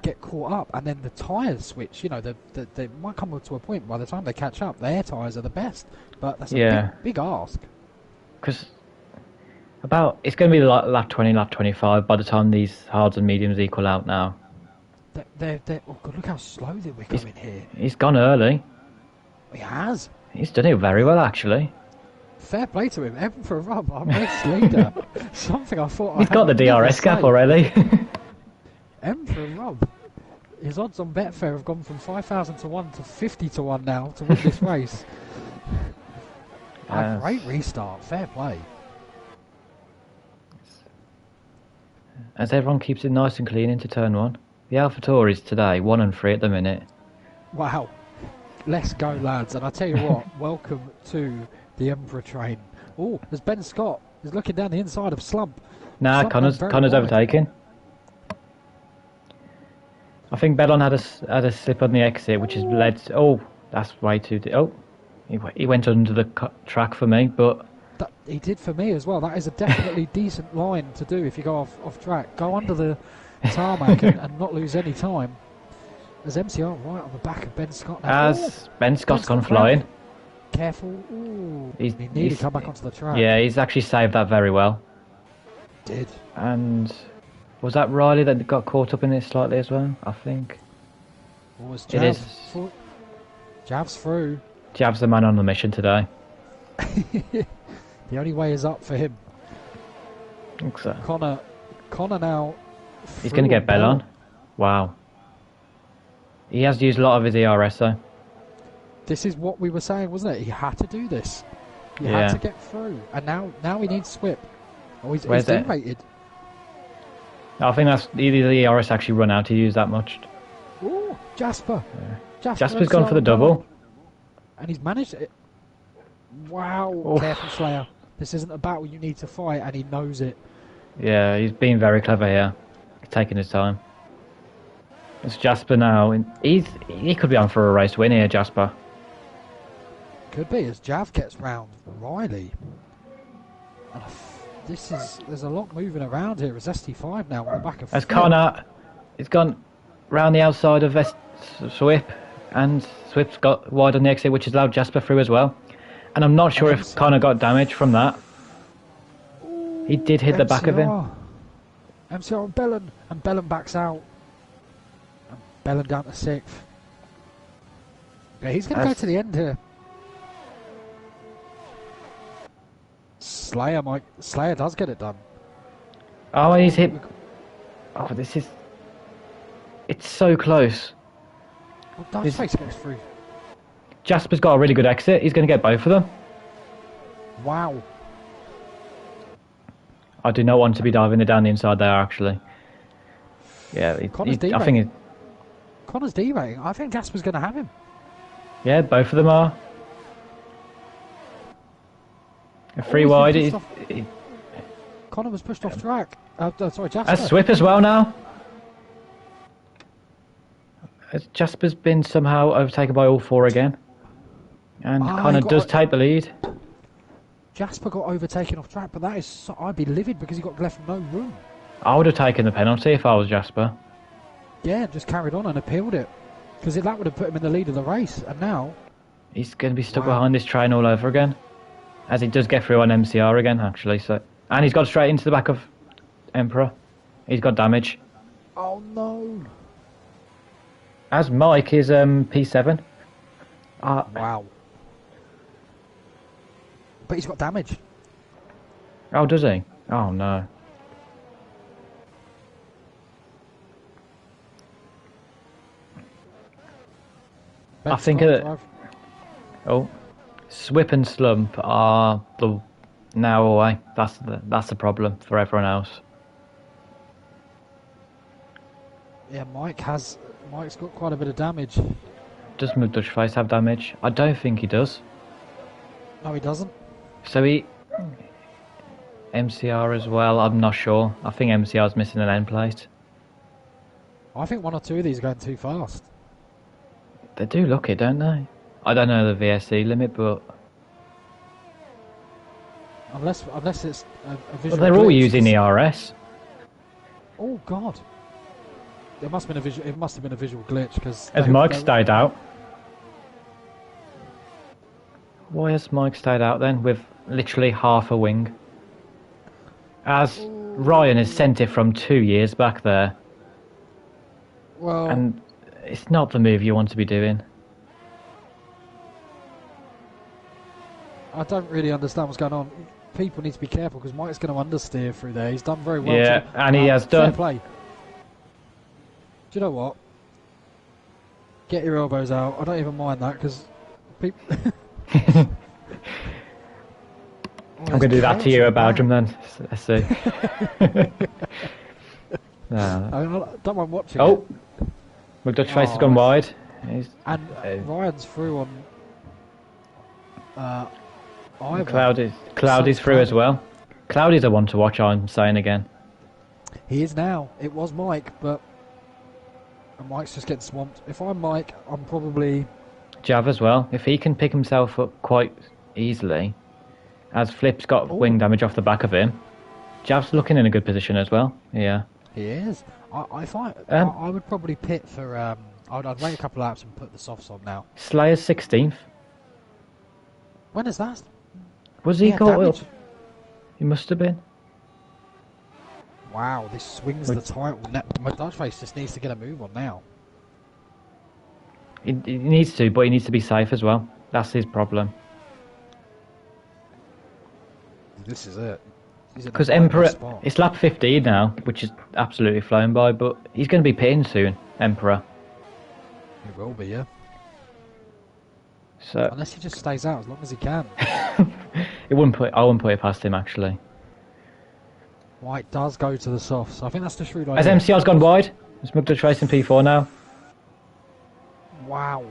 get caught up, and then the tyres switch. You know, they might come up to a point by the time they catch up, their tyres are the best. But that's a big ask. Because it's going to be like lap 20, lap 25 by the time these hards and mediums equal out now. Oh God, look how slow we're going here. He's gone early. He has. He's done it very well, actually. Fair play to him. Evan for a rub, our race leader. Something I thought He's got the DRS gap already. Evan for a rub. His odds on Betfair have gone from 5,000 to 1 to 50 to 1 now to win this race. A great restart. Fair play. As everyone keeps it nice and clean into turn 1. The AlphaTauris today, 1 and 3 at the minute. Wow. Let's go, lads. And I tell you what, welcome to the Emperor train. Oh, there's Ben Scott. He's looking down the inside of Slump. Nah, Connor's overtaking. I think Bellon had a slip on the exit, which has led... Oh, that's way too... he went under the track for me, but... He did for me as well. That is a definitely decent line to do if you go off track. Go under the tarmac and not lose any time. There's MCR right on the back of Ben Scott now. Ben Scott's gone flying. Careful. Ooh, he needed to come back onto the track. Yeah, he's actually saved that very well. Did. And was that Riley that got caught up in it slightly as well? I think. Or was Jav? Jav's through. Jav's the man on the mission today. The only way is up for him. I think so. Connor now. He's going to get Bellon. Wow. He has used a lot of his ERS though. This is what we were saying, wasn't it? He had to do this. He had to get through. And now he needs Swip. Oh, he's derated. I think that's either the ERS actually run out to use that much. Ooh, Jasper. Yeah. Jasper's gone for the double. And he's managed it. Wow. Oof. Careful, Slayer. This isn't a battle you need to fight, and he knows it. Yeah, he's been very clever here. He's taking his time. It's Jasper now. He could be on for a race win here, Jasper. Could be, as Jav gets round Riley. And there's a lot moving around here. It's ST5 now on the back of... As Connor, he's gone round the outside of Swip, and Swip's got wide on the exit, which has allowed Jasper through as well. And I'm not sure if Connor got damage from that. He did hit the back of him. MCR and Bellon, and Bellon backs out. And Bellon down to 6th. Yeah, he's going to go to the end here. Slayer does get it done. Oh, he's hit. Oh, it's so close. Oh, Dark Face goes through. Jasper's got a really good exit. He's going to get both of them. Wow. I do not want to be diving it down the inside there, actually. Yeah, I think Connor's D-rating. I think Jasper's going to have him. Yeah, both of them are. A free wide. Connor was pushed off track. Sorry, Jasper. That's Swip as well now. Jasper's been somehow overtaken by all four again. And Connor does take the lead. Jasper got overtaken off track, but that is... I'd be livid because he got left no room. I would have taken the penalty if I was Jasper. Yeah, just carried on and appealed it. Because that would have put him in the lead of the race. And now... He's going to be stuck behind this train all over again. As he does get through on MCR again, actually. And he's got straight into the back of Emperor. He's got damage. Oh, no. As Mike is P7. Wow. But he's got damage. Oh, does he? Oh, no. I think Swip and Slump are the now away. That's the problem for everyone else. Yeah, Mike's got quite a bit of damage. Does McDutchface have damage? I don't think he does. No, he doesn't. So MCR as well. I'm not sure. I think MCR's missing an end plate. I think one or two of these are going too fast. They do look it, don't they? I don't know the VSC limit, but unless it's a visual. Well, they're all using ERS. Oh God! It must have been a visual glitch because. Has Mike stayed out? Why has Mike stayed out then with literally half a wing? As Ryan has sent it from 2 years back there. Well, and it's not the move you want to be doing. I don't really understand what's going on. People need to be careful because Mike's going to understeer through there. He's done very well. Yeah, and he has done. Fair play. Do you know what? Get your elbows out. I don't even mind that because people. I'm going to do that to you at Belgium then. Let's see. No. I don't mind watching. Oh, McDutchface has gone wide. And Ryan's through on. Cloudy's through as well. Cloudy's a one to watch. I'm saying again. He is now. It was Mike, but Mike's just getting swamped. If I'm Mike, I'm probably Jav as well. If he can pick himself up quite easily, as Flip's got wing damage off the back of him, Jav's looking in a good position as well. Yeah, he is. I would probably pit for. I'd wait a couple of laps and put the softs on now. Slayer's 16th. When is that? Was he caught up? He must have been. Wow, this swings the title. McDutchface just needs to get a move on now. He needs to, but he needs to be safe as well. That's his problem. This is it. Because Emperor, it's lap 15 now, which is absolutely flown by, but he's going to be pitting soon, Emperor. He will be, yeah. So unless he just stays out as long as he can. I wouldn't put it past him actually. White does go to the softs. I think that's the shrewd idea. As MCR's gone wide, it's McDutchface in P4 now. Wow.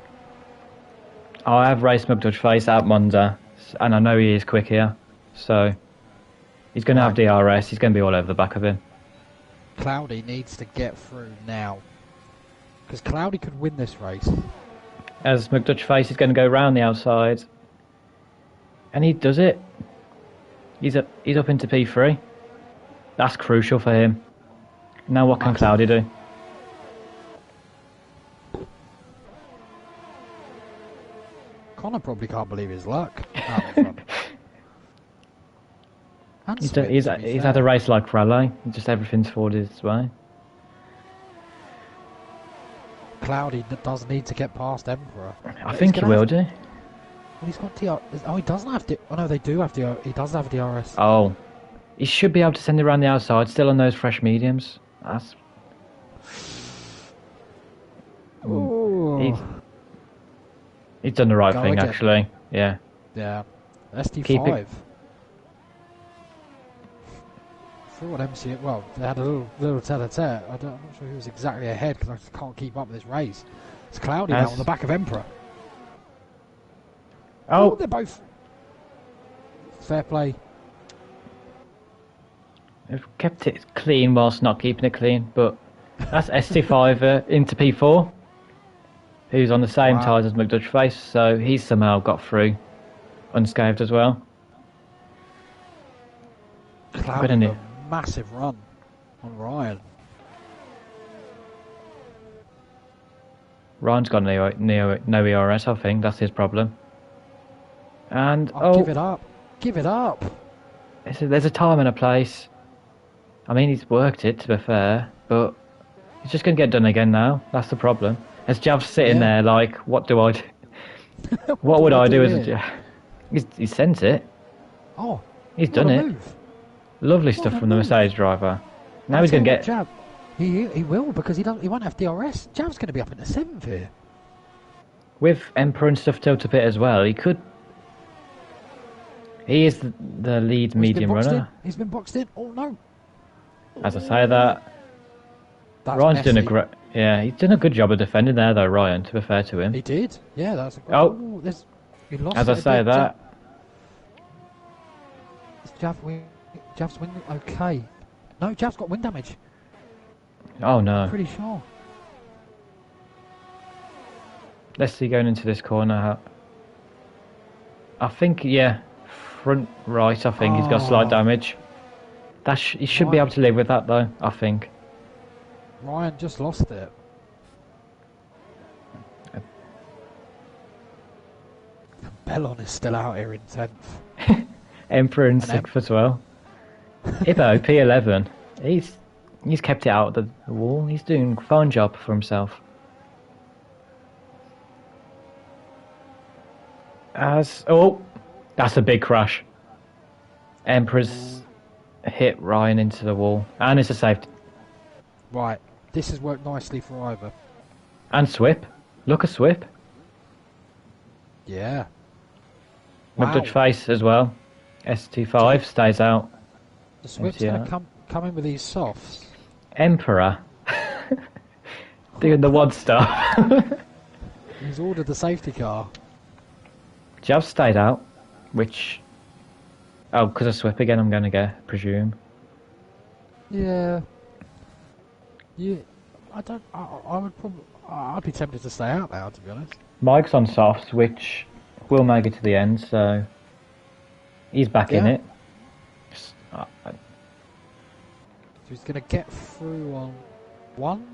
I have raced McDutchface at Monza, and I know he is quick here, so he's going to have DRS. He's going to be all over the back of him. Cloudy needs to get through now, because Cloudy could win this race. As McDutchface is going to go round the outside, and he does it. He's up into P3. That's crucial for him. Now what can Cloudy do? Connor probably can't believe his luck. He's had a race like Raleigh. Just everything's fallen his way. Cloudy does need to get past Emperor. I think he will do. Well, he's got DR. Oh, he doesn't have. Oh no, they do have DR. He does have DRS. Oh, he should be able to send it around the outside, still on those fresh mediums. That's. He's done the right Go thing, again. actually. Yeah. Yeah. ST5. Keep it. Thought MC. Well, they had a little tete-a-tete. I'm not sure who was exactly ahead because I just can't keep up with this race. It's cloudy now on the back of Emperor. Oh, they're both. Fair play. they've kept it clean whilst not keeping it clean, but that's ST5 into P4, who's on the same tyres as McDutch Face, so he's somehow got through unscathed as well. Cloud a massive run on Ryan. Ryan's got no ERS, I think. That's his problem. And give it up. Give it up. There's a time and a place. I mean, he's worked it, to be fair, but he's just going to get done again now. That's the problem. As Jav's sitting there like, what do I do? What would I do as a Jav? He sent it. Oh, he's done it. Move. Lovely stuff from the Mercedes driver. Now he's going to get... Jav, he will, because he won't have DRS. Jav's going to be up in the 7th here. With Emperor and stuff still to pit as well, he could... He is the lead medium runner. He's been boxed in. Oh, no. As I say that... Ryan's done a great... Yeah, he's done a good job of defending there, though, Ryan, to be fair to him. He did. Yeah, that's a great... he lost as I say that... Jav's wing... Okay. No, Jav's got wind damage. Oh, no. I'm pretty sure. Let's see going into this corner. I think, yeah, front right, I think he's got slight damage. He should be able to live with that, though, I think. Ryan just lost it. Bellon is still out here in 10th. Emperor in 6th as well. Hippo, P11. He's kept it out of the wall. He's doing a fine job for himself. That's a big crash. Emperor's hit Ryan into the wall. And it's a safety. Right. This has worked nicely for Ivor. And Swip. Look at Swip. Yeah. McDutch Face as well. ST5 stays out. The Swip's going to come in with these softs. Emperor. Doing the WOD stuff. He's ordered the safety car. Jav stayed out, which... Oh, because of Swip again, I'm going to presume. Yeah. Yeah. I'd be tempted to stay out now, to be honest. Mike's on softs, which will make it to the end, so... He's back in it. So he's going to get through on 1?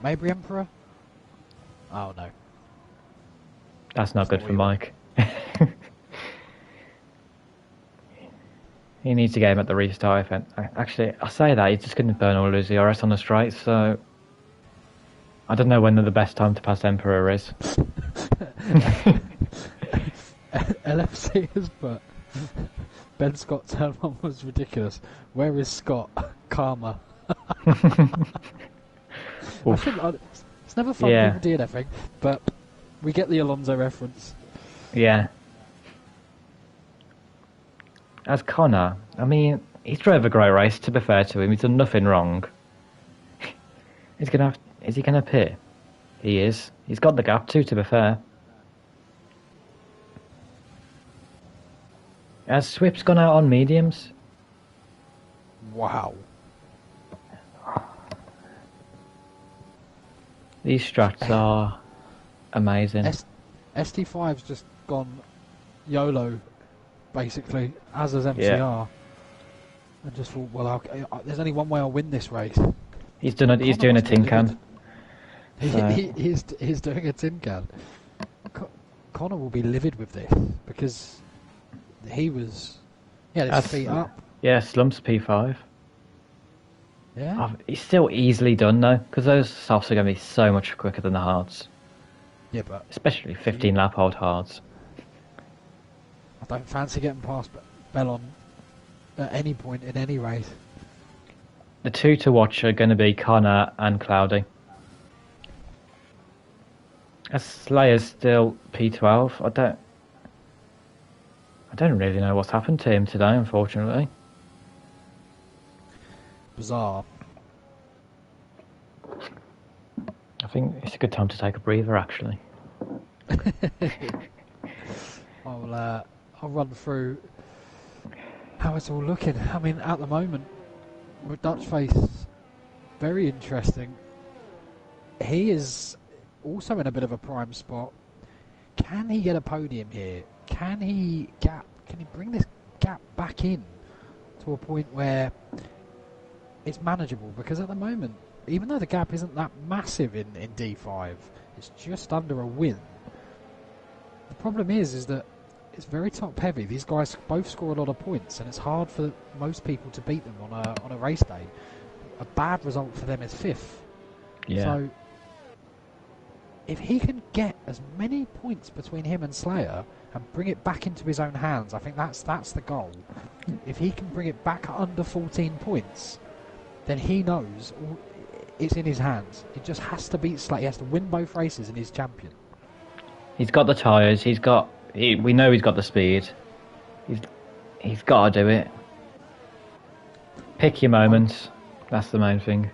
Maybe Emperor? Oh, no. That's not good for Mike. He needs to get him at the restart event. Actually, I say that, he's just going to burn all his ERS on the straight, so... I don't know when the best time to pass Emperor is. LFC has put... Ben Scott turn 1 was ridiculous. Where is Scott? Karma. It's never fun people doing everything, but we get the Alonso reference. Yeah. As Connor, I mean, he's drove a great race, to be fair to him. He's done nothing wrong. Is he gonna pit? He is. He's got the gap too, to be fair. Has Swip's gone out on mediums? Wow. These strats are amazing. ST5's just gone YOLO, basically, as has MCR. Yeah. And just thought, well, there's only one way I'll win this race. He's doing a tin can. He's doing a tin can. Connor will be livid with this because he had his feet up. Yeah, slumps P5. Yeah. He's still easily done though, because those softs are going to be so much quicker than the hards. Yeah, but especially 15 lap old hards. I don't fancy getting past Bellon at any point in any race. The two to watch are going to be Connor and Cloudy. Slayer's still P12. I don't really know what's happened to him today, unfortunately. Bizarre. I think it's a good time to take a breather, actually. I'll run through how it's all looking. I mean, at the moment, with Dutchface, very interesting. He is also in a bit of a prime spot. Can he get a podium here? Can he bring this gap back in to a point where it's manageable? Because at the moment, even though the gap isn't that massive in D5, it's just under a win. The problem is that it's very top heavy. These guys both score a lot of points, and it's hard for most people to beat them on a race day. A bad result for them is 5th. Yeah. So if he can get as many points between him and Slayer and bring it back into his own hands, I think that's the goal. If he can bring it back under 14 points, then he knows it's in his hands. It just has to beat Slayer. He has to win both races and he's champion. He's got the tyres. We know he's got the speed. He's got to do it. Pick your moments. That's the main thing.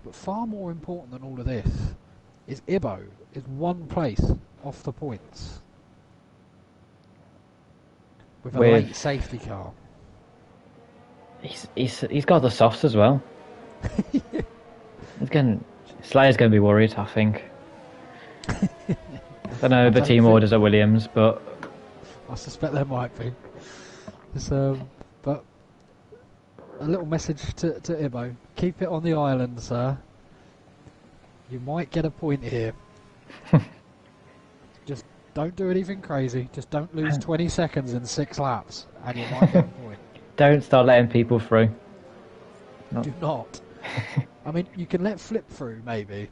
But far more important than all of this is Ibo is one place off the points with a late safety car. He's got the softs as well. Slayer's going to be worried, I think. I don't know the team orders at Williams, but I suspect there might be. But a little message to Ibo: keep it on the island, sir. You might get a point here. Just don't do anything crazy. Just don't lose 20 seconds in 6 laps, and you might get a point. Don't start letting people through. Do not. I mean, you can let Flip through, maybe.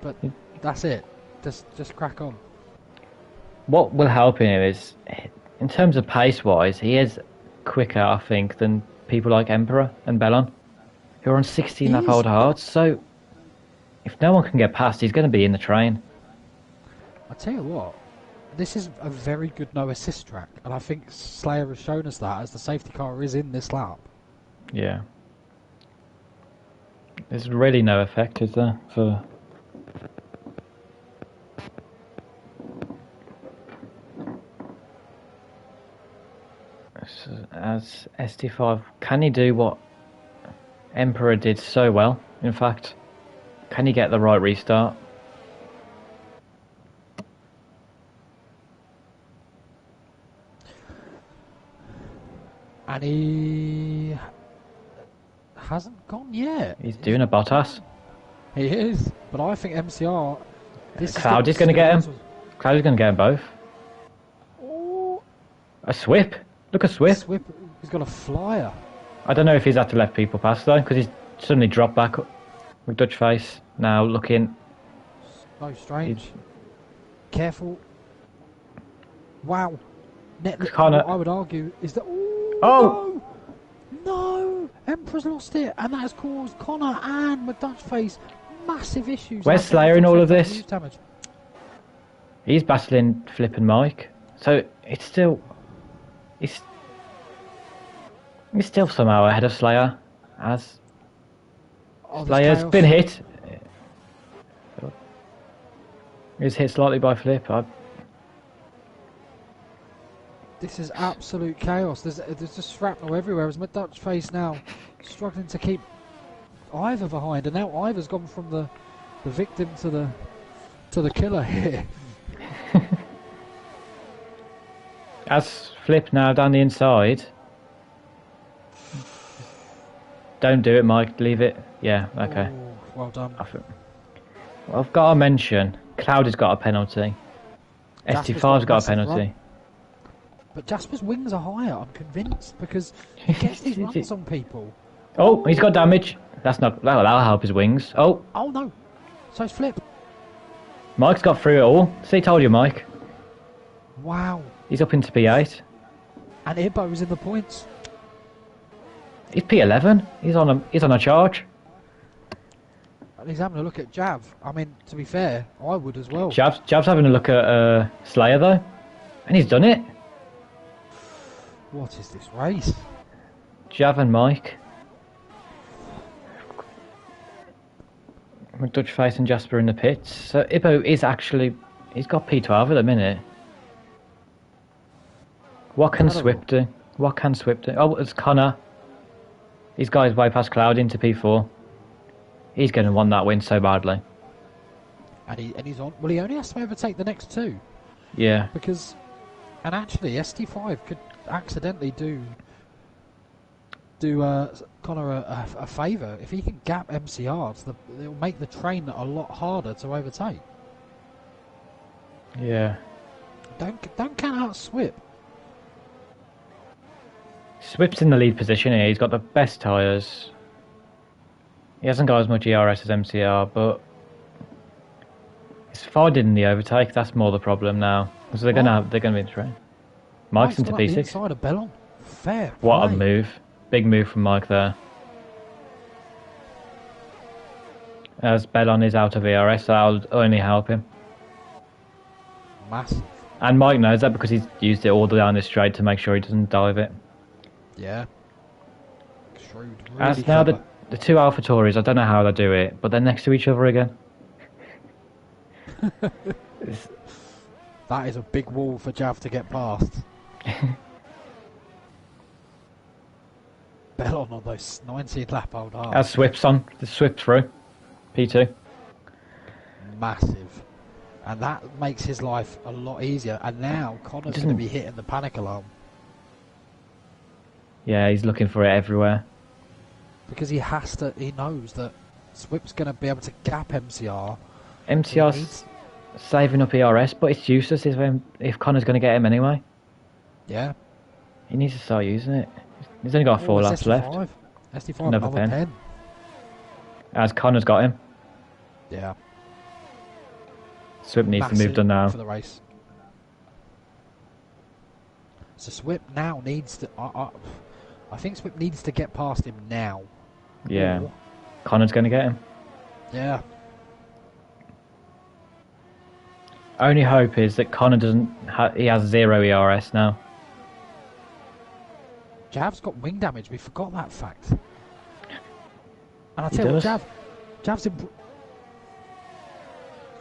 But that's it. Just crack on. What will help him is, in terms of pace-wise, he is quicker, I think, than people like Emperor and Bellon, who are on 16-lap-old hards. So, if no one can get past, he's going to be in the train. I tell you what, this is a very good no-assist track, and I think Slayer has shown us that as the safety car is in this lap. Yeah. There's really no effect, is there, for... As ST5, can he do what Emperor did so well? In fact, can he get the right restart? And he hasn't gone yet. He's doing a Bottas. He is, but I think MCR. Cloudy's going to get him. Cloudy's going to get them both. Oh. A Swip. Look at Swip. Swip. He's got a flyer. I don't know if he's had to let people pass though, because he's suddenly dropped back with Dutchface. Now looking. So strange. Careful. Wow. What I would argue is that. Oh! No! Emperor's lost it, and that has caused Connor and Dutchface massive issues. Where's Slayer in all of this? He's battling Flip and Mike, so it's still. He's still somehow ahead of Slayer, as Slayer's been hit. He's hit slightly by Flip. This is absolute chaos. There's just shrapnel everywhere. As Dutchface now struggling to keep Ivor behind, and now Ivor's gone from the victim to the killer here. As Flip now down the inside. Don't do it, Mike. Leave it. Yeah, okay. Ooh, well done. Well, I've got to mention, Cloudy's got a penalty. ST5's got a penalty. Run. But Jasper's wings are higher, I'm convinced, because he gets these runs on people. Oh, he's got damage. That'll help his wings. Oh no. So it's Flip. Mike's got through it all. See, told you, Mike. Wow. He's up into P8. And Ibo's in the points. He's P11. He's on a charge. And he's having a look at Jav. I mean, to be fair, I would as well. Jav's having a look at Slayer though, and he's done it. What is this race? Jav and Mike. McDutch Face and Jasper in the pits. So Ibbo is actually... He's got P12 at the minute. What can Swip do? What can Swip do? Oh, it's Connor. These guys way past Cloud into P4. He's going to want that win so badly. And he's on... Well, he only has to overtake the next two. Yeah. Because... And actually, ST5 could accidentally do Connor a favour. If he can gap MCRs, it'll make the train a lot harder to overtake. Yeah. Don't count out Swip. Swip's in the lead position here. He's got the best tyres. He hasn't got as much ERS as MCR, but he's finding in the overtake. That's more the problem now. So they're gonna be in the train. Mike's into P6. Inside of Bellon. Fair play. What a move! Big move from Mike there. As Bellon is out of ERS, that'll only help him. Massive. And Mike knows that because he's used it all down this straight to make sure he doesn't dive it. Yeah. Shrewd. Really As now the two AlphaTauris, I don't know how they do it, but they're next to each other again. That is a big wall for Jav to get past. Bellon on those 19 lap old halves. As Swip's on, the Swip through. P2. Massive. And that makes his life a lot easier. And now Connor's going to be hitting the panic alarm. Yeah, he's looking for it everywhere. Because he knows that Swip's going to be able to gap MCR. MCR's saving up ERS, but it's useless if Connor's going to get him anyway. Yeah. He needs to start using it. He's only got 4 laps left. ST5, another pen. As Connor's got him. Yeah. Swip needs to move done now. For the race. So Swip now needs to... I think Swip needs to get past him now. Yeah. Connor's going to get him. Yeah. Only hope is that Connor doesn't... he has 0 ERS now. Jav's got wing damage. We forgot that fact. And I tell you what,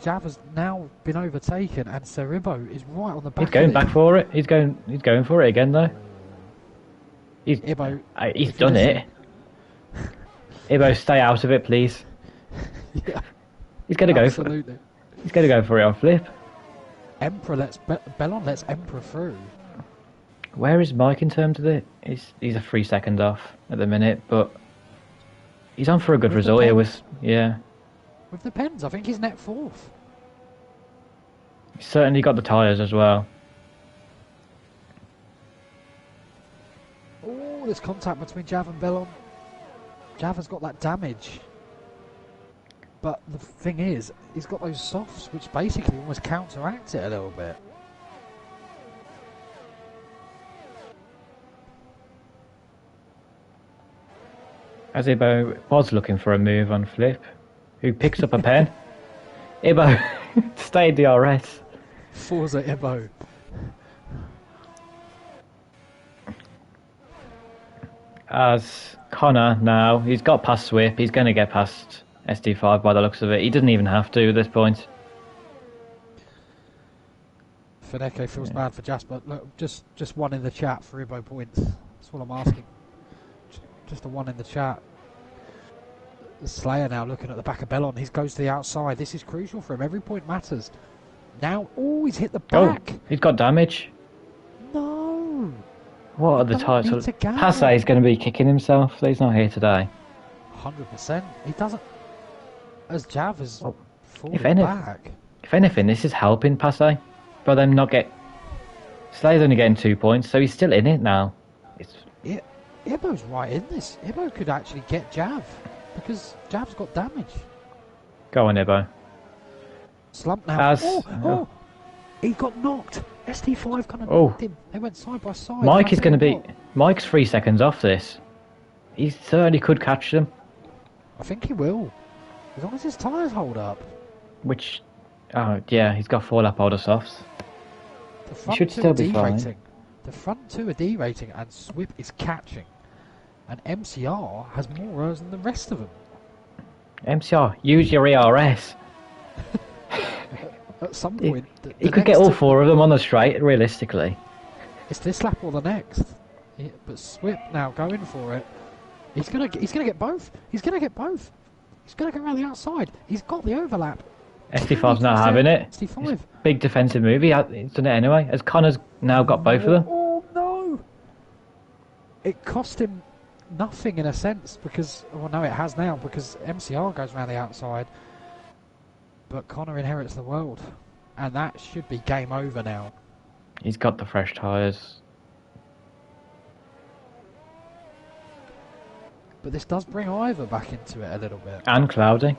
Jav has now been overtaken, and Ceribbo is right on the back. He's going back for it. He's going for it again though. He's done it. Ibbo, stay out of it, please. Yeah. He's going to go for it. He's going to go for it on flip. Bellon lets Emperor through. Where is Mike in terms of it? He's a 3 seconds off at the minute, but he's on for a good result here with the pens. I think he's net 4th. He's certainly got the tyres as well. Oh, there's contact between Jav and Bellon. Jav has got that damage. But the thing is, he's got those softs which basically almost counteract it a little bit. As Ibbo was looking for a move on flip, who picks up a pen. Ibbo stayed DRS. Forza Ibbo. As Connor now, he's got past Swip, he's going to get past SD5 by the looks of it. He doesn't even have to at this point. Feneko feels bad for Jasper. Look, just one in the chat for Ibbo points. That's what I'm asking. Just a 1 in the chat. Slayer now looking at the back of Bellon. He goes to the outside. This is crucial for him. Every point matters. Now, he's hit the back. Oh, he's got damage. No. What are the titles? Passe is going to be kicking himself. He's not here today. 100%. He doesn't. As Jav is falling back. If anything, this is helping Passe. But them not get. Slayer's only getting 2 points, so he's still in it now. Ibbo's right in this. Ibbo could actually get Jav because Jav's got damage. Go on, Ibbo. Slump now. He got knocked. ST5 kind of knocked him. They went side by side. Mike is going to be. Mike's 3 seconds off this. He certainly could catch them. I think he will. As long as his tyres hold up. Which, oh yeah, he's got 4 lap older softs. The He front should two still are be derating. fine. The front two are derating and Swip is catching. And MCR has more errors than the rest of them. MCR, use your ERS. At some point, He could get all 4 of them on the straight, realistically. It's this lap or the next. But Swip now going for it. He's gonna get both. He's gonna get both. He's gonna go around the outside. He's got the overlap. SD5's not having it. SD5. Big defensive move. He's done it anyway. As Connor's now got both of them. Oh no! It cost him nothing in a sense because, well, no, it has now because MCR goes around the outside, but Connor inherits the world, and that should be game over now. He's got the fresh tyres. But this does bring Ivor back into it a little bit. And Cloudy.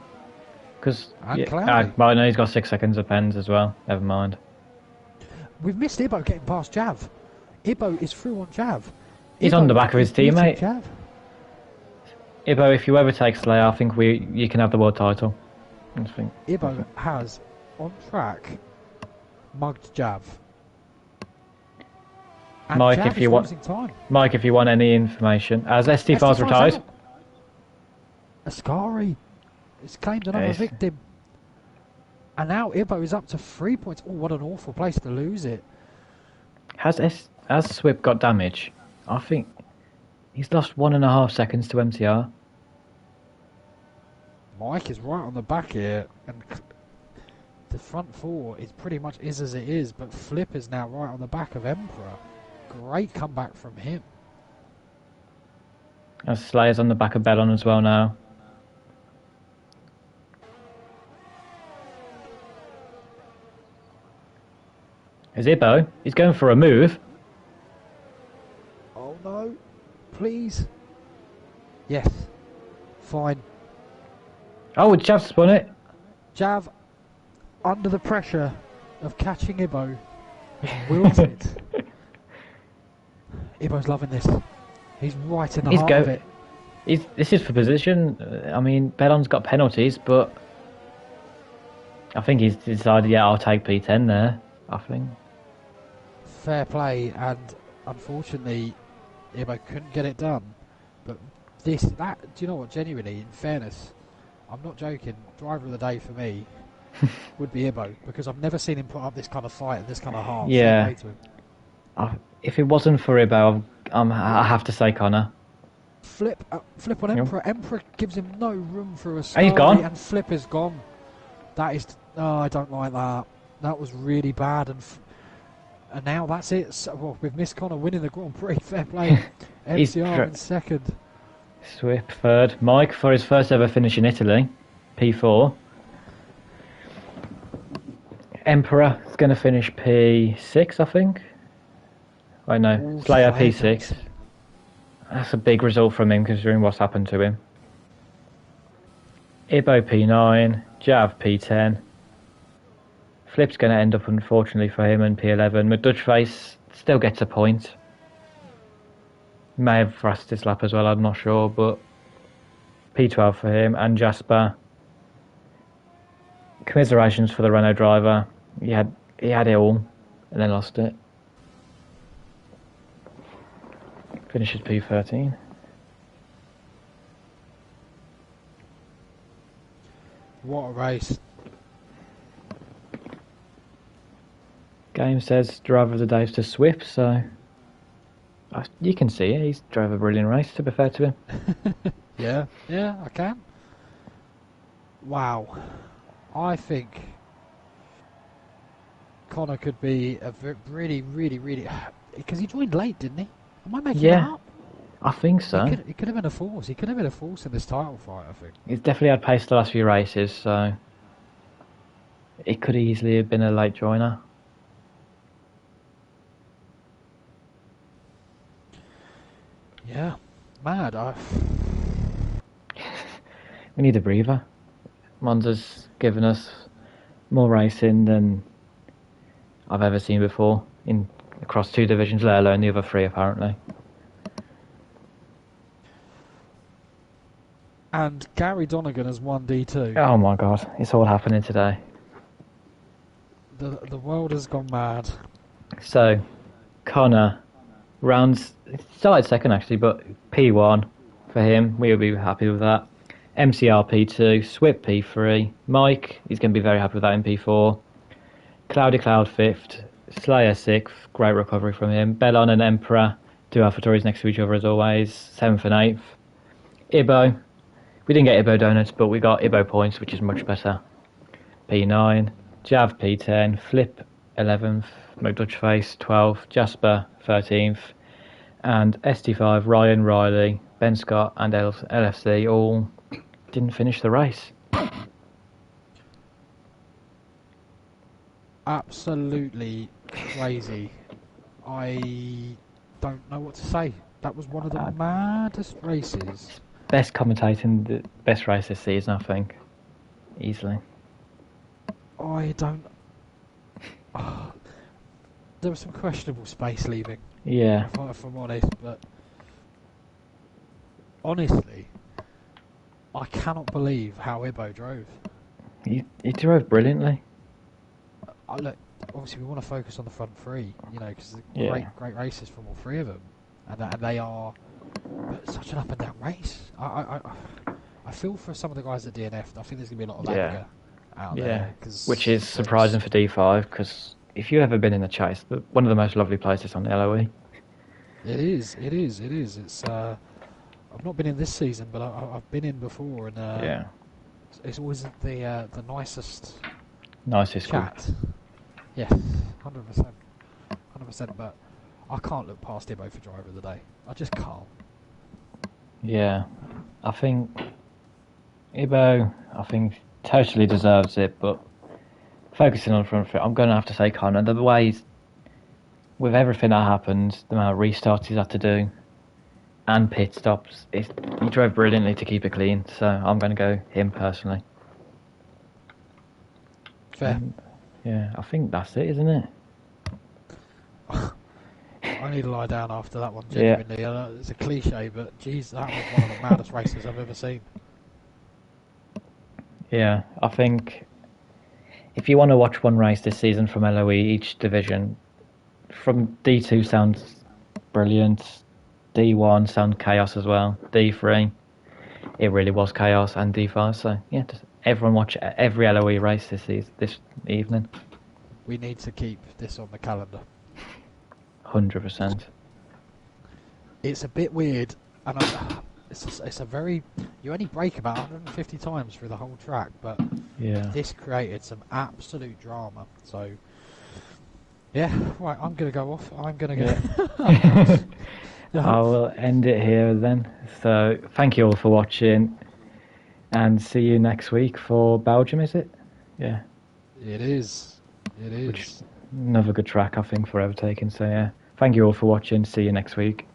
Because Cloudy. Well, no, he's got 6 seconds of pens as well. Never mind. We've missed Ibo getting past Jav. Ibo is through on Jav. He's Ibo on the back of his teammate. Jav. Ibo, if you ever take Slayer, I think you can have the world title. I think. Ibo has, on track, mugged Jav. And Mike, Jav if you want, Mike, if you want any information, as SD5's retired. Ascari has claimed another victim. And now Ibo is up to 3 points. Oh, what an awful place to lose it. Has Swip got damage? I think he's lost 1.5 seconds to MTR. Mike is right on the back here, and the front 4 is pretty much as it is, but Flip is now right on the back of Emperor. Great comeback from him. As Slayer's on the back of Bellon as well now. Is Ibo? He's going for a move. Oh no, please. Yes, fine. Oh, Jav spun it. Jav, under the pressure of catching Ibo, has willed it. Ibo's loving this. He's right in the heart of it. This is for position. I mean, Bellon's got penalties, but I think he's decided, yeah, I'll take P10 there, I think. Fair play, and unfortunately, Ibo couldn't get it done. But do you know what, genuinely, in fairness, I'm not joking, driver of the day for me would be Ibo, because I've never seen him put up this kind of fight and this kind of heart. Yeah. If it wasn't for Ibo, I have to say Connor. Flip on Emperor. Yep. Emperor gives him no room for a and he's gone. And Flip is gone. That is... Oh, I don't like that. That was really bad, and now that's it. So, well, we've missed Connor winning the Grand Prix. Fair play. MCR in second. Swip third. Mike for his first ever finish in Italy. P4. Emperor is going to finish P6, I think. I know. Slayer P6. That's a big result from him considering what's happened to him. Ibo P9. Jav P10. Flip's going to end up, unfortunately for him, in P11. McDutchface still gets a point. May have thrust this lap as well, I'm not sure, but P12 for him. And Jasper. Commiserations for the Renault driver. He had it all, and then lost it. Finishes P13. What a race. Game says driver of the day to Swip, so you can see it. He's drove a brilliant race, to be fair to him. Yeah, I can. Wow. I think Connor could be a really, because he joined late, didn't he? Am I making that up? I think so. He could have been a force. He could have been a force in this title fight, I think. He's definitely had pace the last few races, so it could easily have been a late joiner. Yeah, mad. We need a breather. Monza's given us more racing than I've ever seen before across 2 divisions, let alone the other 3 apparently. And Gary Donegan has won D2. Oh my god, it's all happening today. The world has gone mad. So, Connor started second actually, but P1 for him. We'll be happy with that. MCR P2, Swip P3. Mike, he's going to be very happy with that in P4. Cloudy Cloud 5th. Slayer 6th. Great recovery from him. Bellon and Emperor, two AlphaTauris next to each other as always. 7th and 8th. Ibo. We didn't get Ibo donuts, but we got Ibo points, which is much better. P9. Jav P10. Flip 11th. McDutchface 12th. Jasper 13th. And ST5, Ryan, Riley, Ben Scott and LFC all didn't finish the race. Absolutely crazy. I don't know what to say. That was one of the maddest races. Best commentating, the best race this season, I think. Easily. I don't... there was some questionable space leaving. Yeah. If I'm honest, but... Honestly, I cannot believe how Ibo drove. He drove brilliantly. Look, obviously we want to focus on the front three, you know, because great races from all three of them, and they are such an up and down race. I feel for some of the guys at DNF. I think there's gonna be a lot of anger out there, which is surprising for D5 because if you've ever been in the chase, one of the most lovely places on the LOE. It is. It's I've not been in this season, but I've been in before, and it's always the nicest chat. Group. Yeah, 100%. But I can't look past Ibo for driver of the day. I just can't. Yeah, I think Ibo, totally deserves it. But focusing on front foot, I'm going to have to say Connor. The ways with everything that happened, the amount of restarts he's had to do, and pit stops, he drove brilliantly to keep it clean. So I'm going to go him personally. Fair. Yeah, I think that's it, isn't it? I need to lie down after that one, genuinely. Yeah. It's a cliche, but geez, that was one of the maddest races I've ever seen. Yeah, I think if you want to watch one race this season from LOE, each division, from D2 sounds brilliant, D1 sounds chaos as well, D3, it really was chaos, and D5, so yeah, just everyone watch every LOE race this evening. We need to keep this on the calendar. 100%. It's a bit weird, and it's a very... You only brake about 150 times through the whole track, but this created some absolute drama. So, yeah, right, I'm going to go off. I'm going to go... I will end it here then. So, thank you all for watching, and see you next week for Belgium, is it? Yeah. It is. Which, another good track, I think, for overtaking. So, yeah. Thank you all for watching. See you next week.